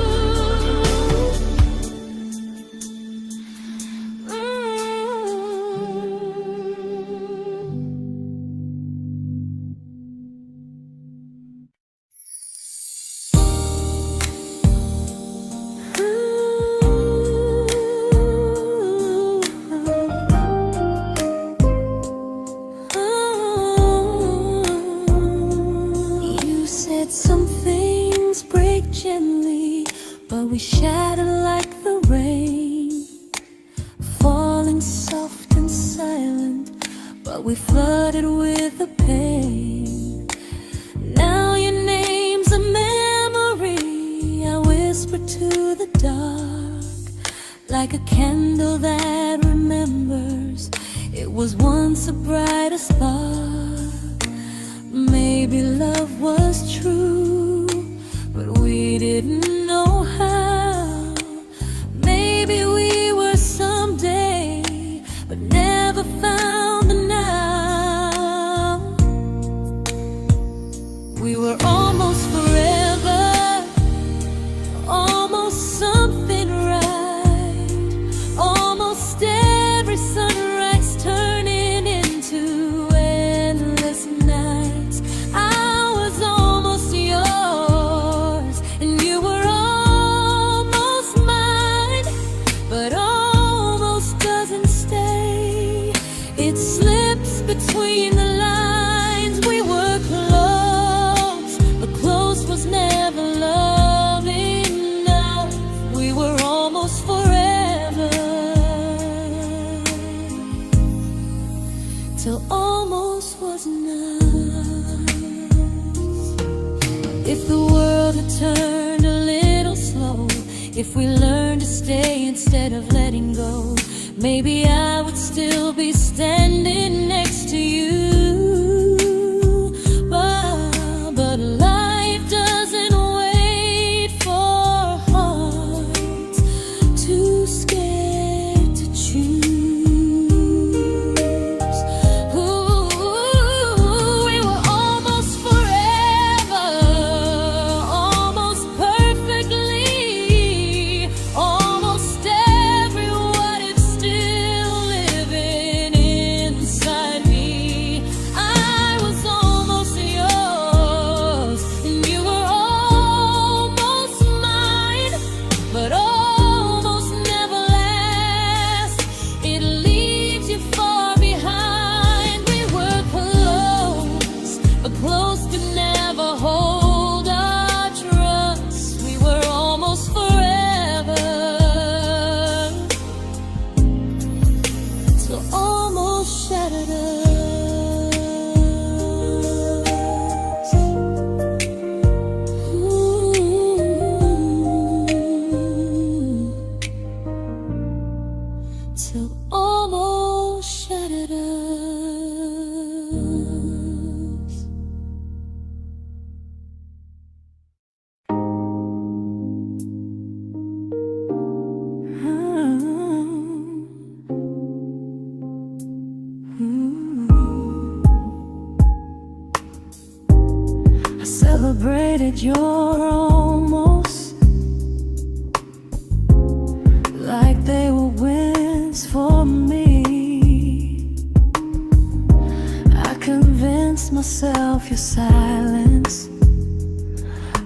You said some things break gently, but we shatter like the rain, falling soft and silent, but we flooded with the pain. Now your name's a memory I whisper to the dark, like a candle that remembers it was once a brighter spark. Maybe love was true, but we didn't know how. Maybe we were someday, but never found the now. We were almost forever, almost something right, almost every sunrise turning into endless nights. I was almost yours, and you were almost mine, but almost doesn't stay. It slips between the lines. We were close, but close was never love enough. We were almost forever, till almost was enough. If the world had turned a little slow, if we learned to stay instead of letting go, maybe I would still be standing next to you. But life doesn't wait. celebrated your almost like they were wins for me. I convinced myself your silence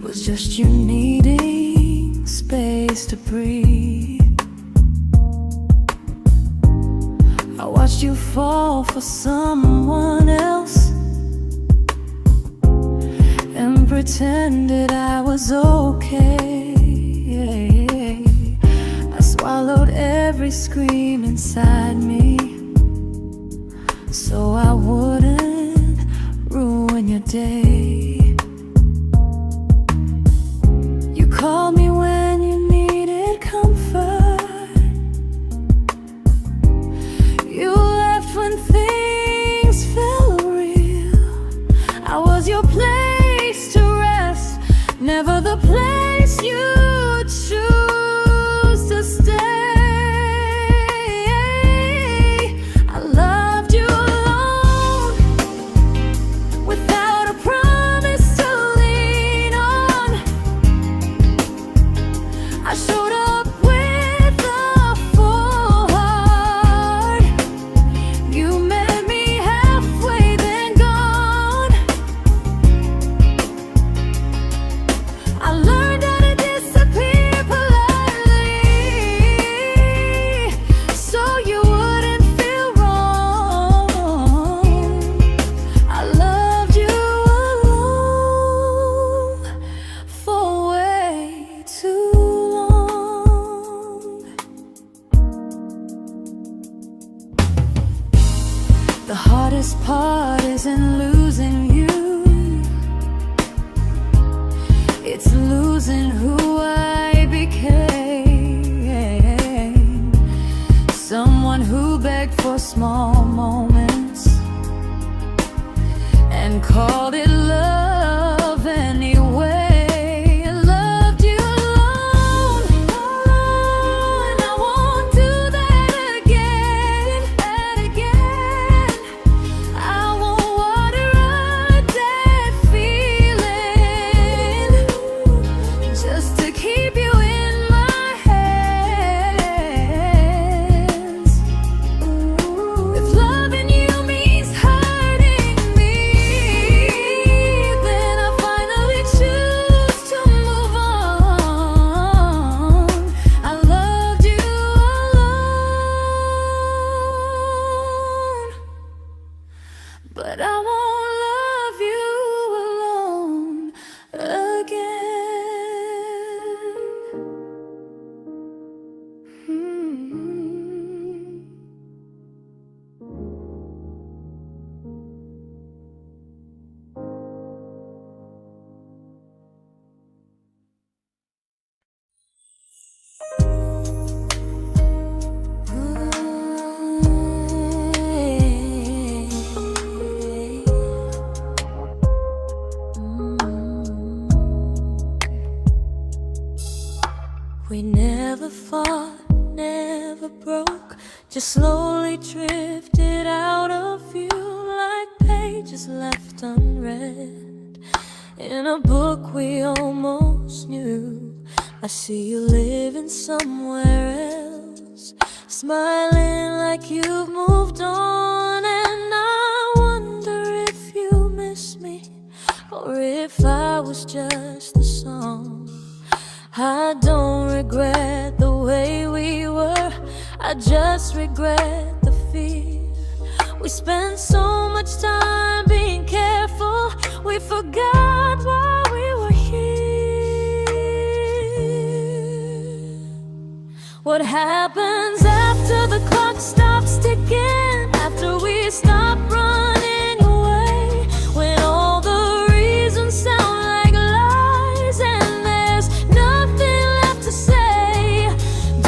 was just you needing space to breathe. I watched you fall for someone else and pretended I was okay. I swallowed every scream inside me so I wouldn't ruin your day. You called me when you needed comfort. You left when things felt real. I was your place to rest, never the place you choose to stay. I loved you alone, without a promise to lean on. I showed up with a full heart. You met me halfway, then gone. I learned how to disappear politely, so you wouldn't feel wrong. I loved you alone for way too long. The hardest part isn't losing you, it's losing who I became. Someone who begged for small moments and called it love anyway. I loved you alone, and I won't do that again. I won't water a dead feeling just to keep you in my hands. If loving you means hurting me, then I finally choose to move on. I loved you alone, but I won't love you alone again. We never fought, never broke, just slowly drifted out of view like pages left unread in a book we almost knew. I see you living somewhere else, smiling like you've moved on, and I wonder if you miss me or if I was just the song. I don't regret the way we were, I just regret the fear. We spent so much time being careful, we forgot why we were here. What happens after the clock stops ticking, after we stop running away, when all the reasons sound like lies and there's nothing left to say?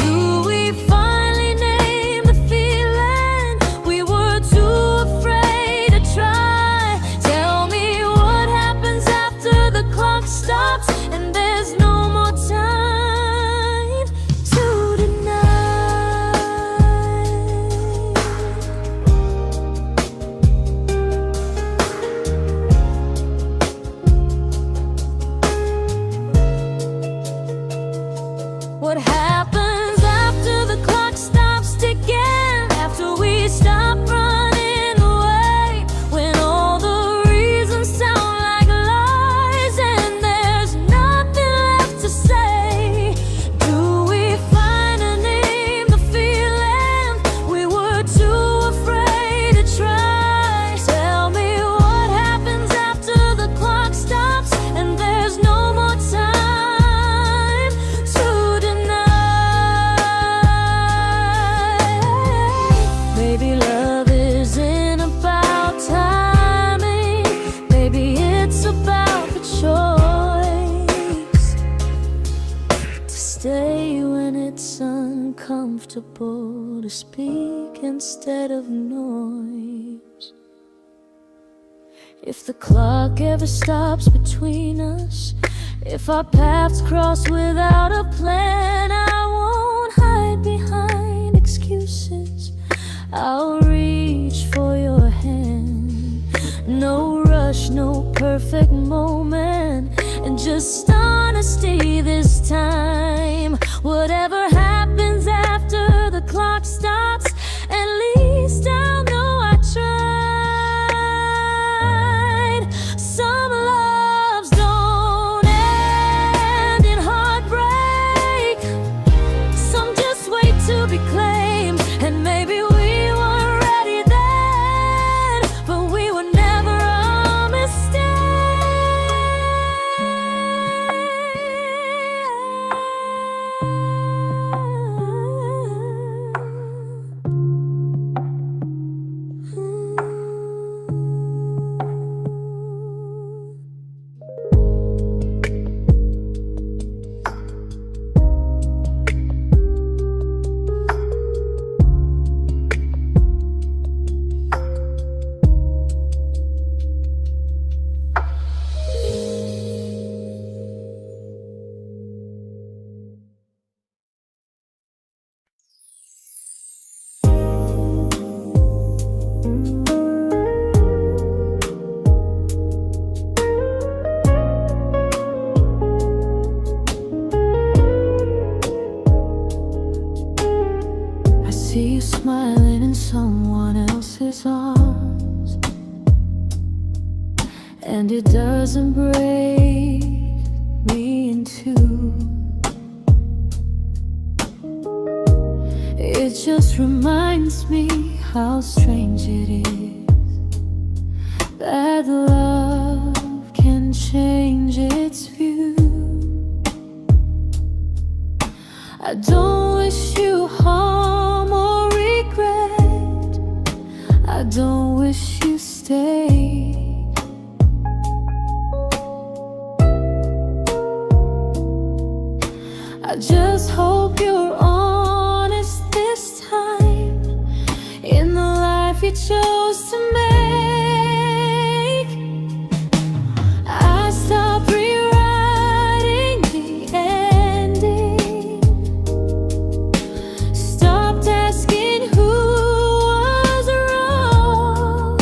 Do we finally name the feeling we were too afraid to try? Tell me what happens after the clock stops and there's no more time to deny. comfortable to speak instead of noise. If the clock ever stops between us, if our paths cross without a plan, I won't hide behind excuses. I'll reach for your hand. No rush, no perfect moment, and just honesty this time. Whatever happens after the clock stops, at least I'll know I tried. Some loves don't end in heartbreak, some just wait to be claimed. And maybe we weren't ready then, but we were never a mistake. I see you smiling in someone else's arms, and it doesn't break me in two. It just reminds me how strange it is that love can change its view. I don't wish you harm or regret, I don't wish you stay. I just hope you're honest this time in the life you chose to make. I stopped rewriting the ending, stopped asking who was wrong.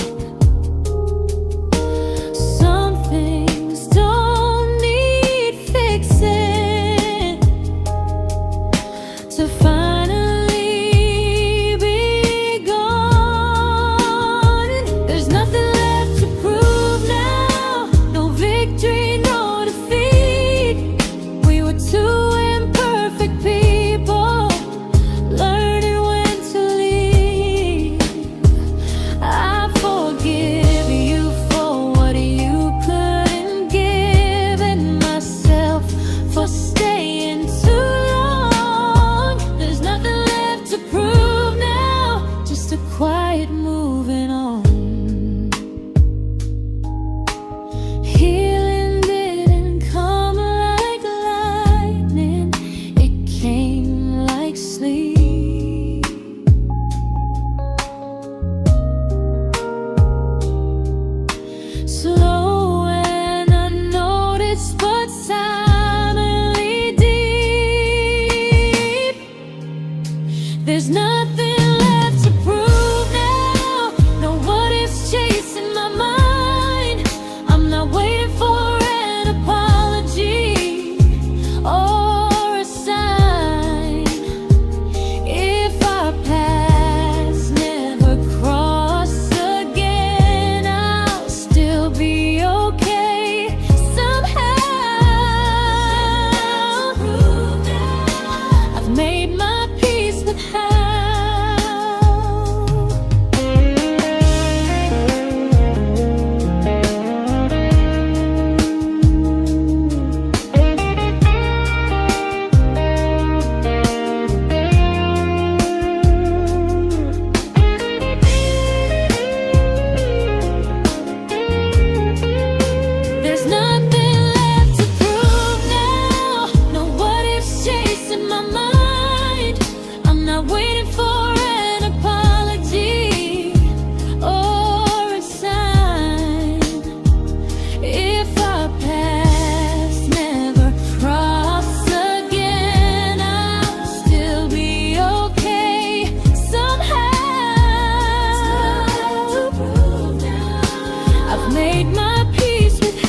made my peace with how.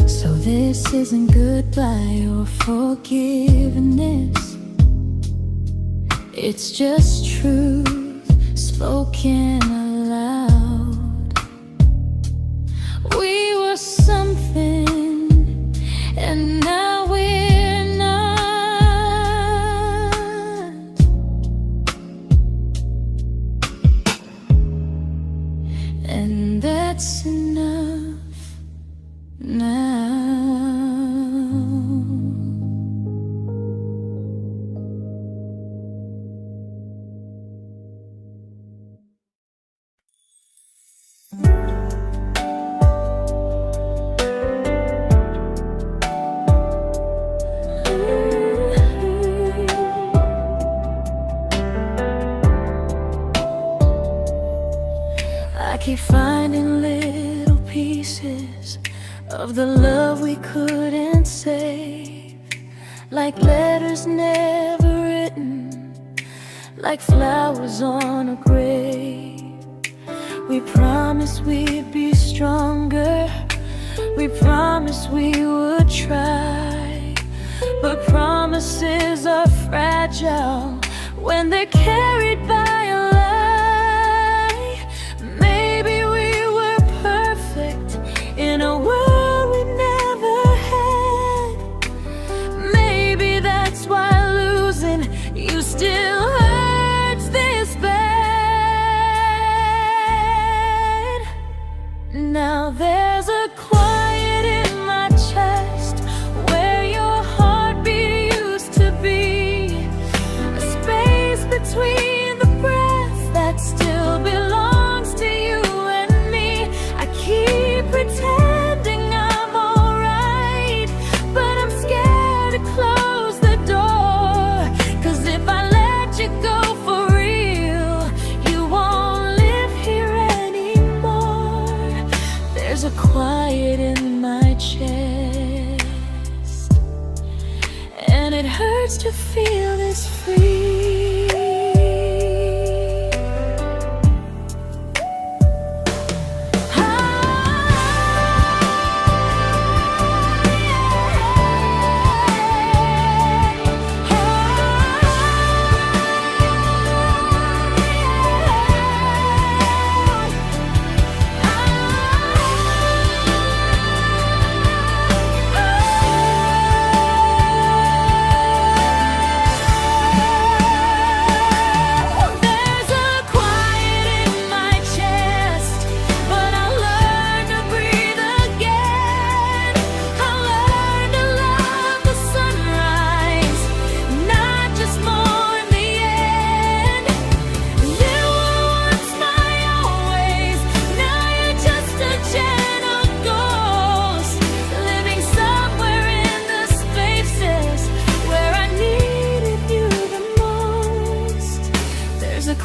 So this isn't goodbye or forgiveness, it's just truth spoken aloud. We were something, and now we're not. And that's enough now. I keep finding little pieces of the love we couldn't save, like letters never written, like flowers on a grave. We promised we'd be stronger, we promised we would try, but promises are fragile when they're carried by a lie. Maybe we were perfect in a world we never had. Maybe that's why losing you still hurts this bad. Now there's a quiet in my chest where your heartbeat used to be, a space between the breaths that still belongs to you and me. I keep pretending I'm alright, but I'm scared to close the door, 'cause if I let you go for real, you won't live here anymore. There's a quiet in my chest, and it hurts to feel this free.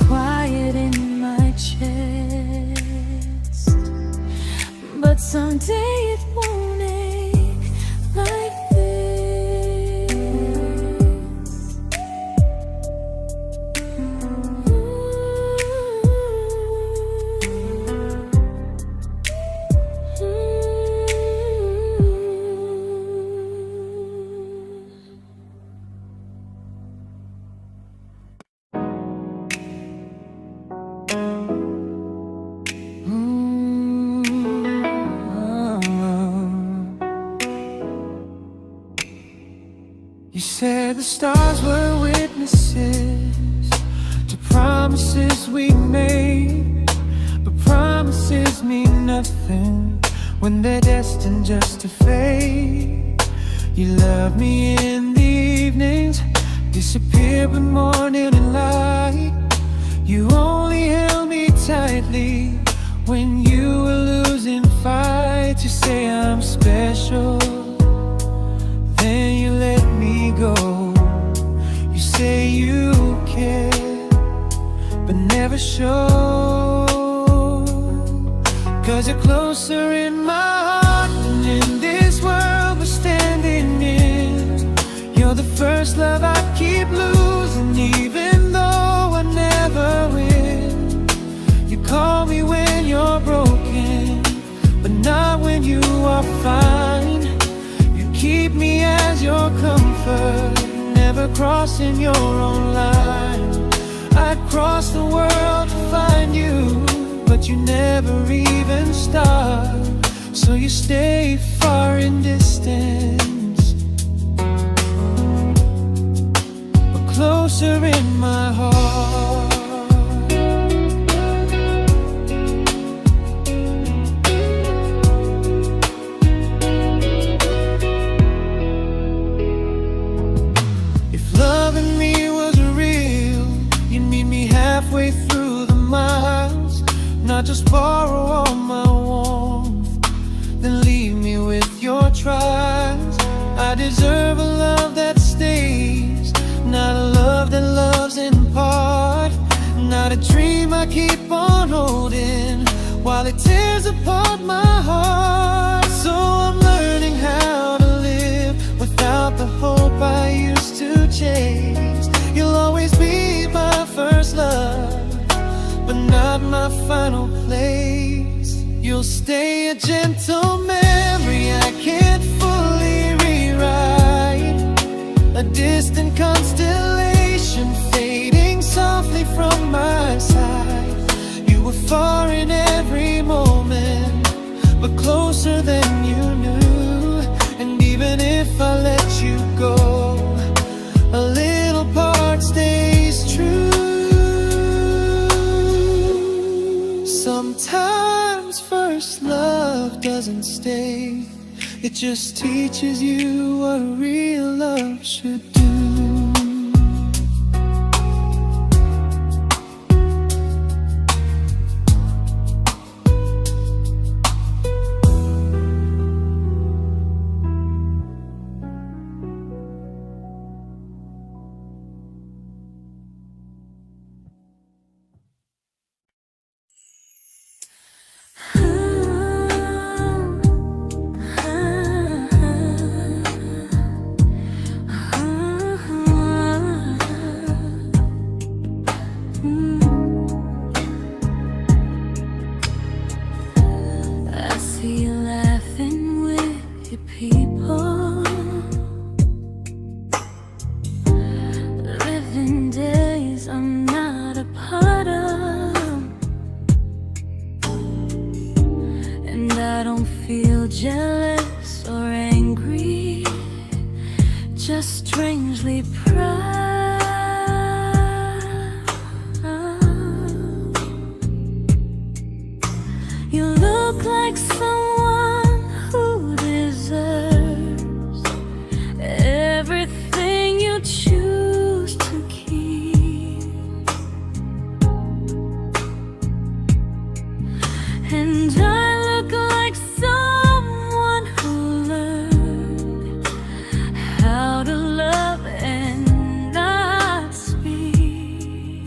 Quiet in my chest, but someday it won't ache like this. You said the stars were witnesses to promises we made, but promises mean nothing when they're destined just to fade. You love me in the evenings, disappear when morning and light. You only held me tightly when you were losing fights. You say I'm special, then you let me go. You say you care, but never show, 'cause you're closer in my heart than prefer never crossing your own line. I'd cross the world to find you, but you never even start. So you stay far in distance, but closer in my heart. Halfway through the miles, not just borrow all my warmth, then leave me with your trials. I deserve a love that stays, not a love that loves in part, not a dream I keep on holding while it tears apart my heart. So I'm learning how to live without the hope I used to chase. You'll always be my first love, but not my final place. You'll stay a gentle memory I can't fully rewrite, a distant constellation fading softly from my side. You were far in every moment, but closer than you knew. And even if I let you go, a little part stays true. Sometimes first love doesn't stay, it just teaches you what real love should do. Jealous or angry, just strangely proud. You look like someone who deserves everything you choose to keep. And I look like someone who learned how to love and not speak.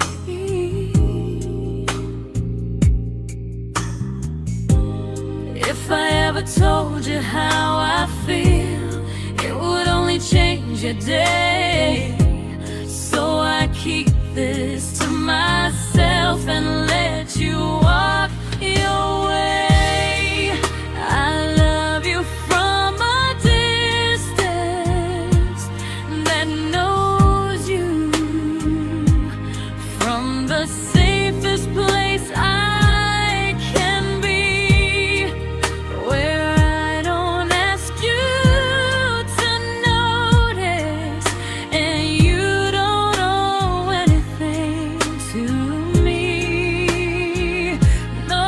If I ever told you how I feel, it would only change your day. So I keep this to myself and let you walk your way. I love you from a distance that knows you, from the safest place I can be, where I don't ask you to notice and you don't owe anything to me. No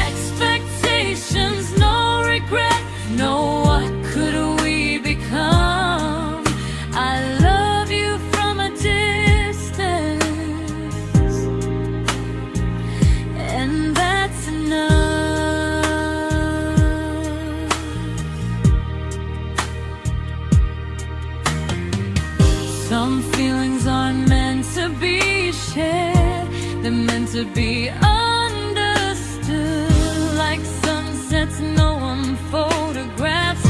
expectations, no regret, no what could we become. I love you from a distance, and that's enough. Some feelings aren't meant to be shared, they're meant to be understood. Like sunsets no one photographs,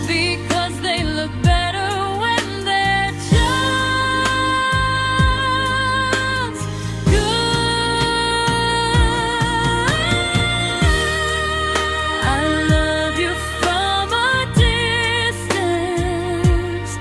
because they look better when they're just good. I love you from a distance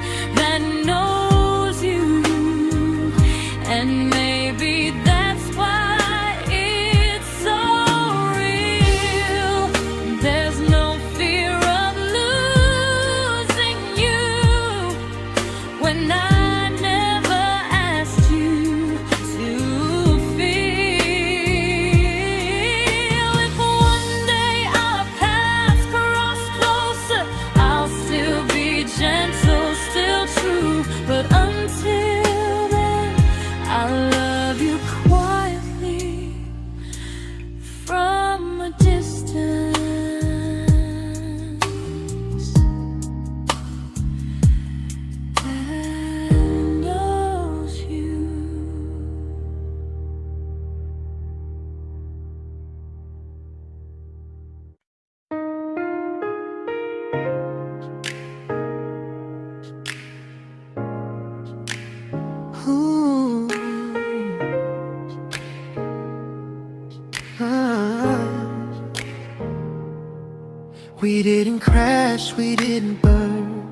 We didn't crash, we didn't burn.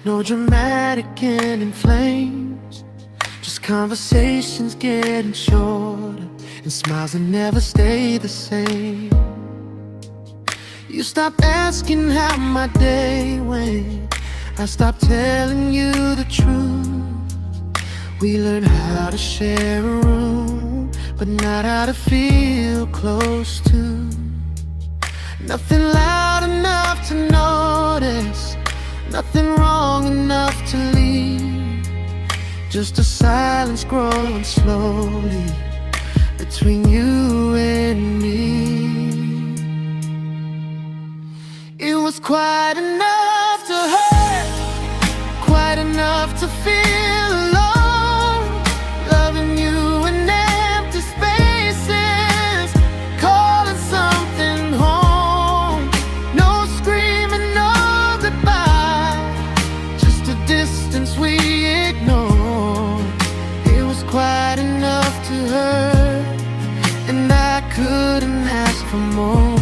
No dramatic end in flames. Just conversations getting shorter, and smiles that never stay the same. You stopped asking how my day went. I stopped telling you the truth. We learned how to share a room, but not how to feel close to. Nothing loud enough to notice, nothing wrong enough to leave. Just a silence growing slowly between you and me. It was quite enough to hurt, quite enough to feel alone. Loving you in empty spaces, calling something home. No screaming, no goodbye, just a distance we ignored. It was quite enough to hurt, and I couldn't ask for more.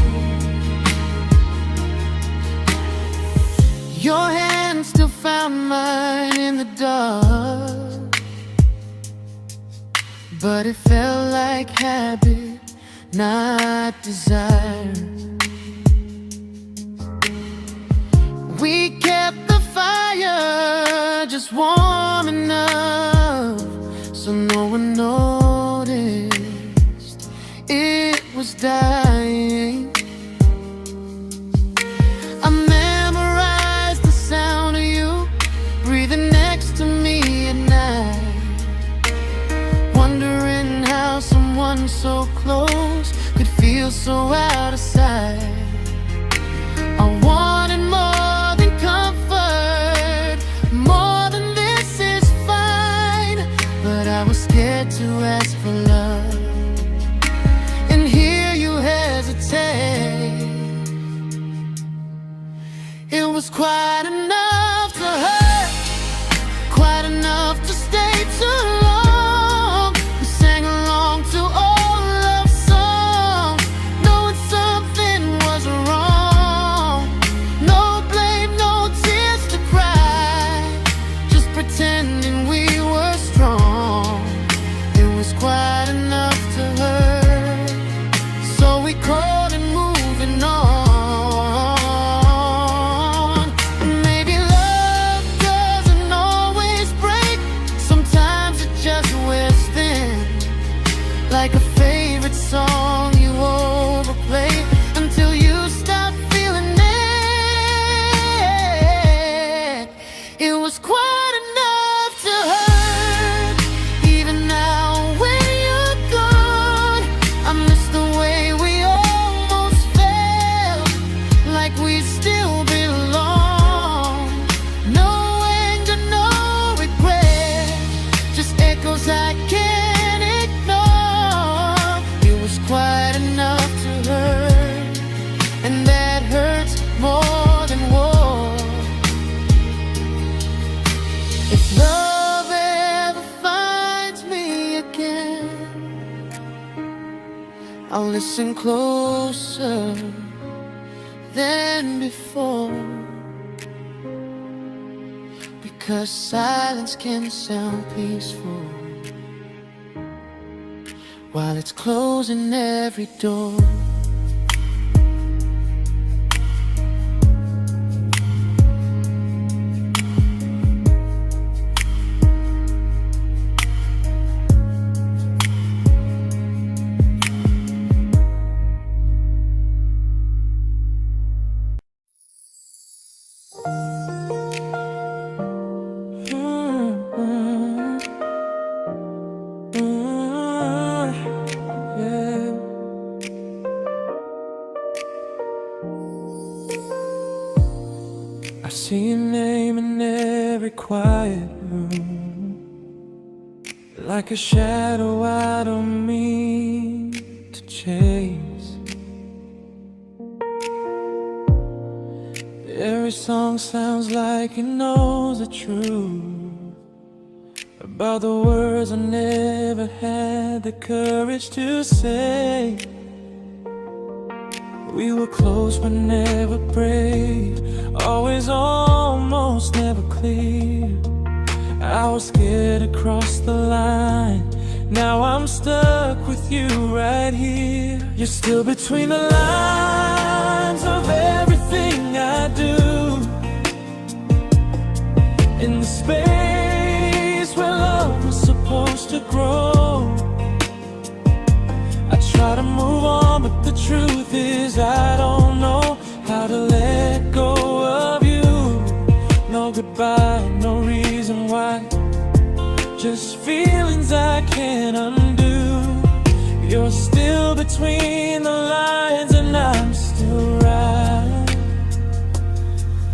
Your hand still found mine in the dark, but it felt like habit, not desire. We kept the fire just warm enough so no one noticed it was dying. I memorized the sound of you breathing next to me at night, wondering how someone so close could feel so out of sight. I wanted more than comfort, more than this is fine, but I was scared to ask for love and hear you hesitate. It was quite enough to hurt, quite enough to stay too long. We sang along to old love songs, knowing something was wrong. No blame, no tears to cry, just pretending we were strong. It was quite enough to hurt, so we crawled and moving on. Like a favorite song you overplay until you stop feeling it. It was quite enough to hurt. Even now when you're gone, I miss the way we almost felt, like we still belong. No anger, no regret, just echoes I can't ignore. It was quite enough to hurt, and that hurts more than war. If love ever finds me again, I'll listen closer than before, because silence can sound peaceful while it's closing every door. I see your name in every quiet room, like a shadow I don't mean to chase. Every song sounds like it knows the truth about the words I never had the courage to say. We were close but never brave, always almost, never clear. I was scared to cross the line, now I'm stuck with you right here. You're still between the lines of everything I do, in the space where love was supposed to grow. I try to move on, but the truth is I don't know how to let go of you. No goodbye, no reason why, just feelings I can't undo. You're still between the lines and I'm still right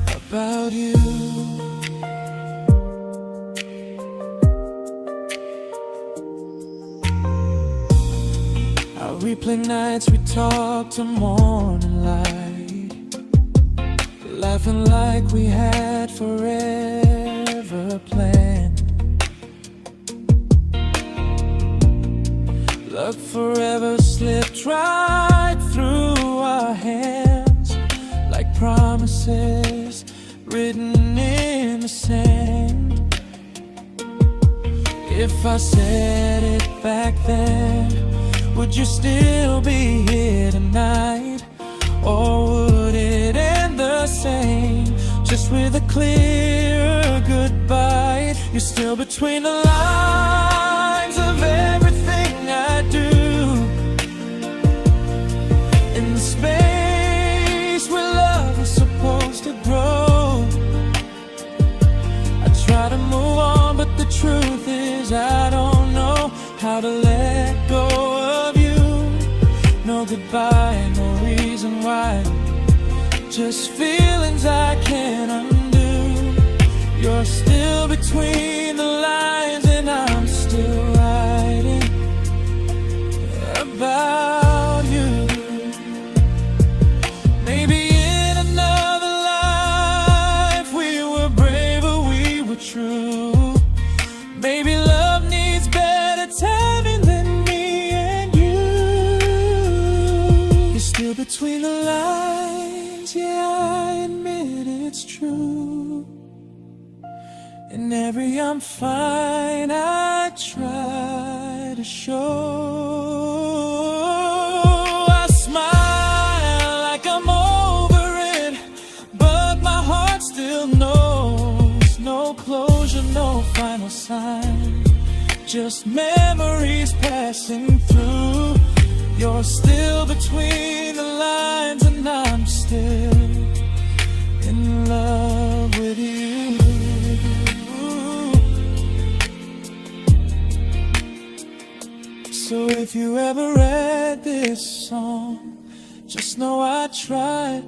about you. I replay nights we talk to morning light, laughing like we had forever planned. Luck forever slipped right through our hands, like promises written in the sand. If I said it back then, would you still be here tonight? Or would it end the same, just with a clearer goodbye? You're still between the lines of everything I do, in the space where love was supposed to grow. I try to move on, but the truth is I don't know how to let go of you. No goodbye, no reason why, just feelings I can't undo. You're still between the lines and I'm still writing about you. Maybe in another life we were braver, we were true. Maybe love needs better timing than me and you. You're still between the lines, yeah, I admit it's true. In every I'm fine I try to show. I smile like I'm over it, but my heart still knows. No closure, no final sign, just memories passing through. You're still between the lines and I'm still in love with you. So if you ever read this song, just know I tried,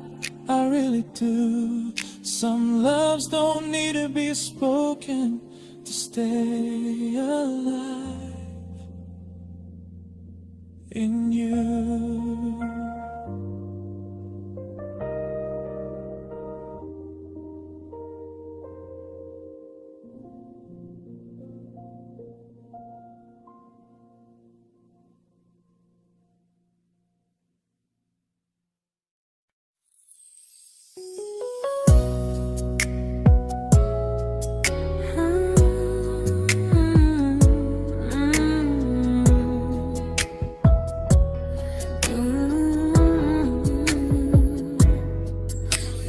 I really do. Some loves don't need to be spoken to stay alive in you.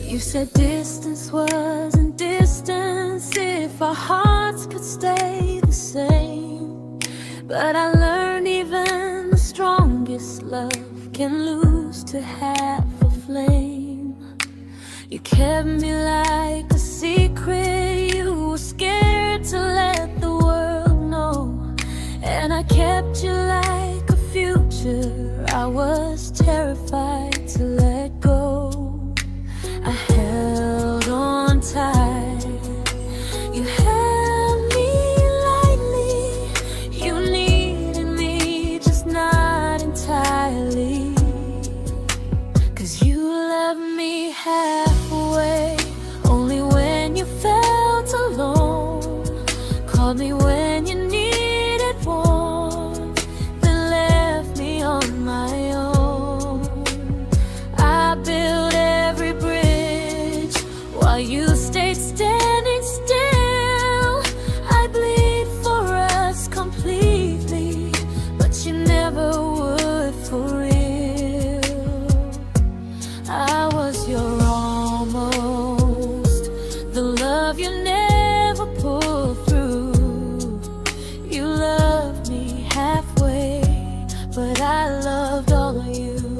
You said distance wasn't distance if our hearts could stay the same. But I learned even the strongest love can lose to half a flame. You kept me like a secret, you were scared to let the world know. And I kept you like a future, I was terrified to let go. I held on tight, you held me lightly. You needed me, just not entirely. 'Cause you left me halfway, only when you felt alone. Called me when you needed warmth, then left me on my own. I while you stayed standing still. I bleed for us completely, but you never would for real. I was your almost, the love you never pulled through. You loved me halfway, but I loved all of you.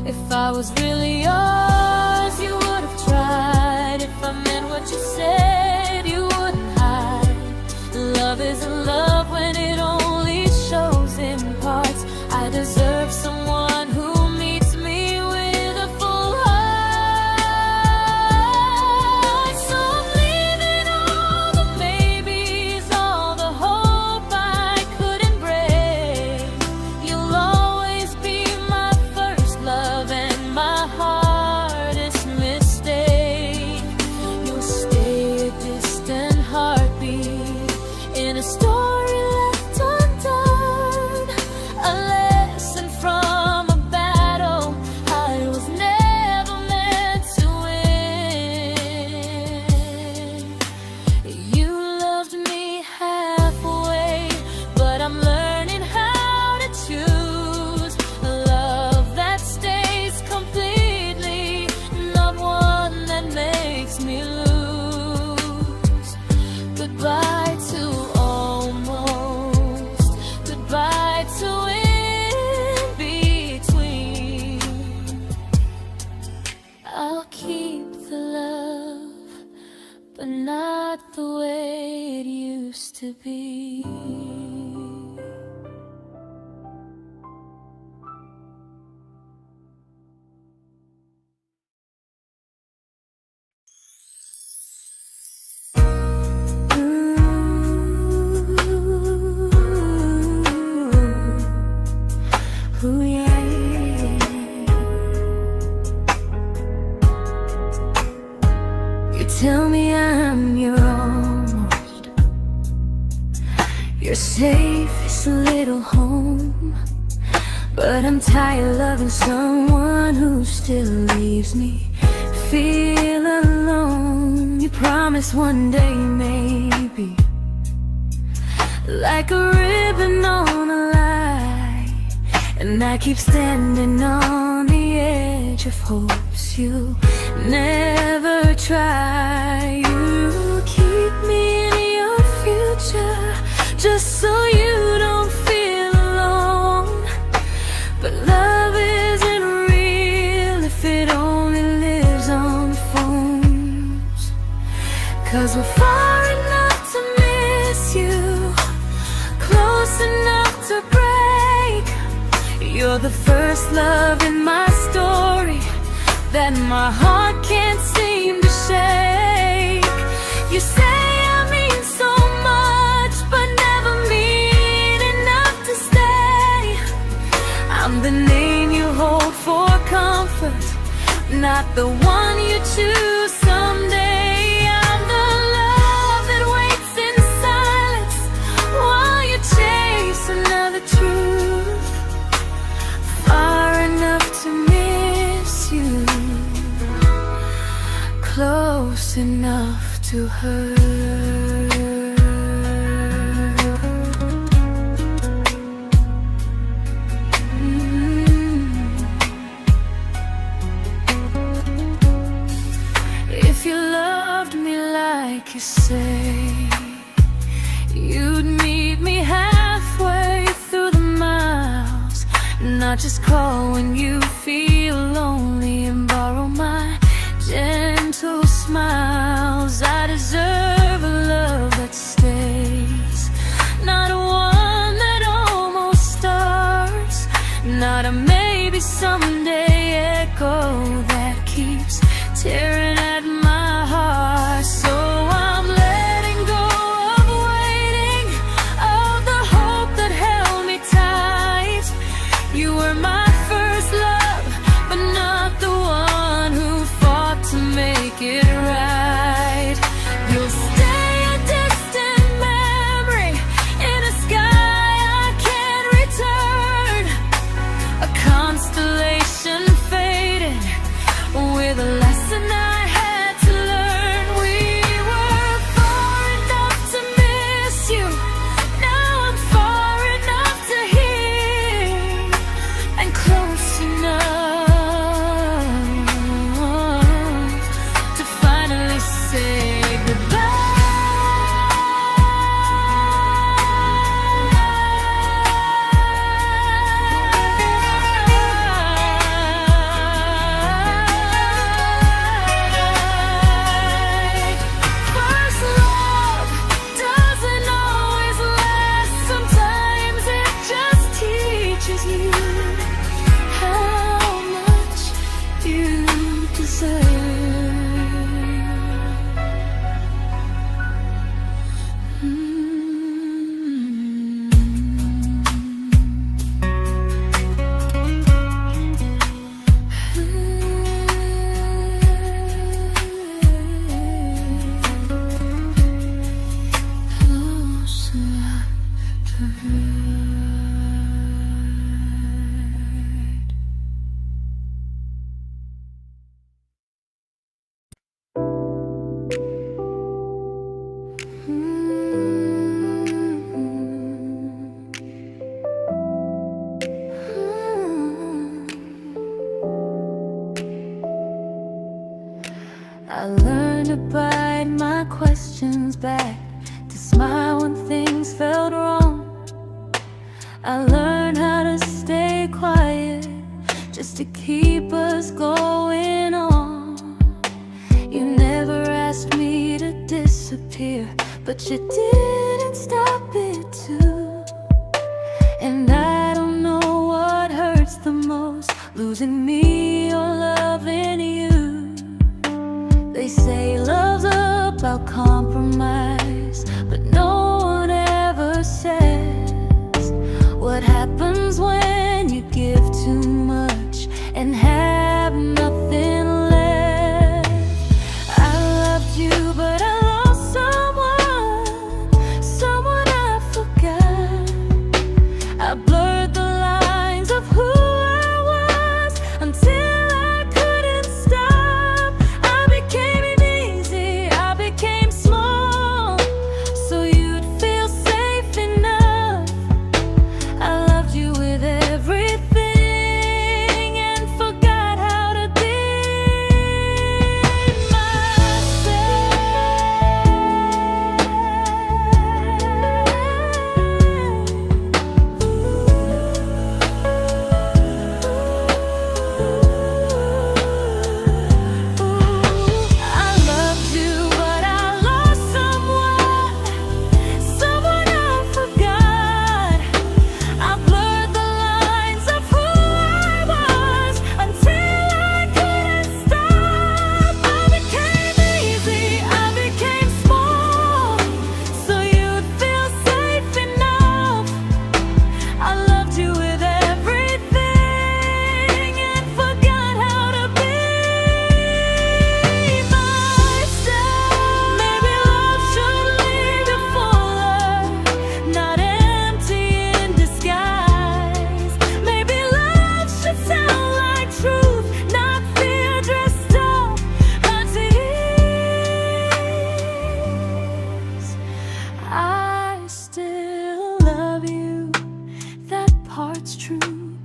If I was really yours, you would have tried. If I meant what you said, you wouldn't hide. Love isn't love when it only shows in parts. I deserve someone who meets me with a full heart. So I'm leaving all the maybes, all the hope I couldn't break. You'll always be my first love and my hardest mistake. You'll stay a distant heartbeat in a story left undone, a lesson from a battle I was never meant to win. You loved me halfway, but I'm learning how to choose a love that stays completely, not one that makes me lose. Goodbye to almost, goodbye to in between. I'll keep the love, but not the way it used to be. Ooh, yeah, yeah. You tell me I'm your almost, your safest little home, but I'm tired loving someone who still leaves me feel alone. You promise one day maybe, like a ribbon on a line, and I keep standing on the edge of hopes you never try. You keep me in your future just so you don't feel alone. But love isn't real if it only lives on phones. 'Cause we're far enough to miss you, close enough to break. You're the first love in my story that my heart can't seem to shake. You say I mean so much, but never mean enough to stay. I'm the name you hold for comfort, not the one you choose someday. I'm the love that waits in silence while you chase another truth. Far enough to miss you, close enough to hurt. If you loved me like you say, you'd meet me halfway through the miles, not just call when you feel lonely and borrow my gentle smiles. I deserve a love that stays, not one that almost starts, not a maybe someday echo that keeps tearing at my heart. So I'm letting go of waiting, of the hope that held me tight. You were my first love, but not the one who fought to make it right. You'll stay a distant memory in a sky I can't return, a constellation faded with a lesson I had to I learned to bite my questions back, to smile when things felt wrong. I learned how to stay quiet, just to keep us going on. You never asked me to disappear, but you didn't stop it too. And I don't know what hurts the most, losing me or loving you. They say love's about compromise, but no one ever says what happens when you give too much and have nothing left. I loved you, but I lost someone I forgot. I blurred the lines of who I was until I couldn't stop. I became easy, I became small, so you'd feel safe enough. I loved you with everything and forgot how to be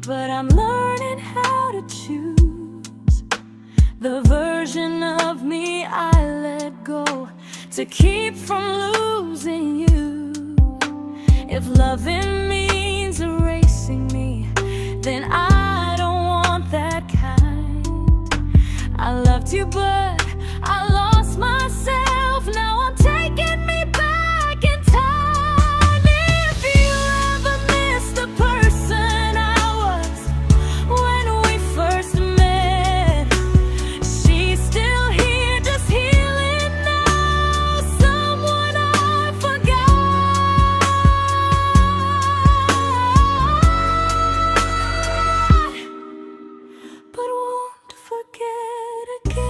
but I'm learning how to choose the version of me I let go to keep from losing you. If loving means erasing me, then I don't want that kind. I loved you, but I lost myself. Now I'm taking me back in time. If you ever miss the person I was when we first met, she's still here, just healing now. Someone I forgot, but won't forget again.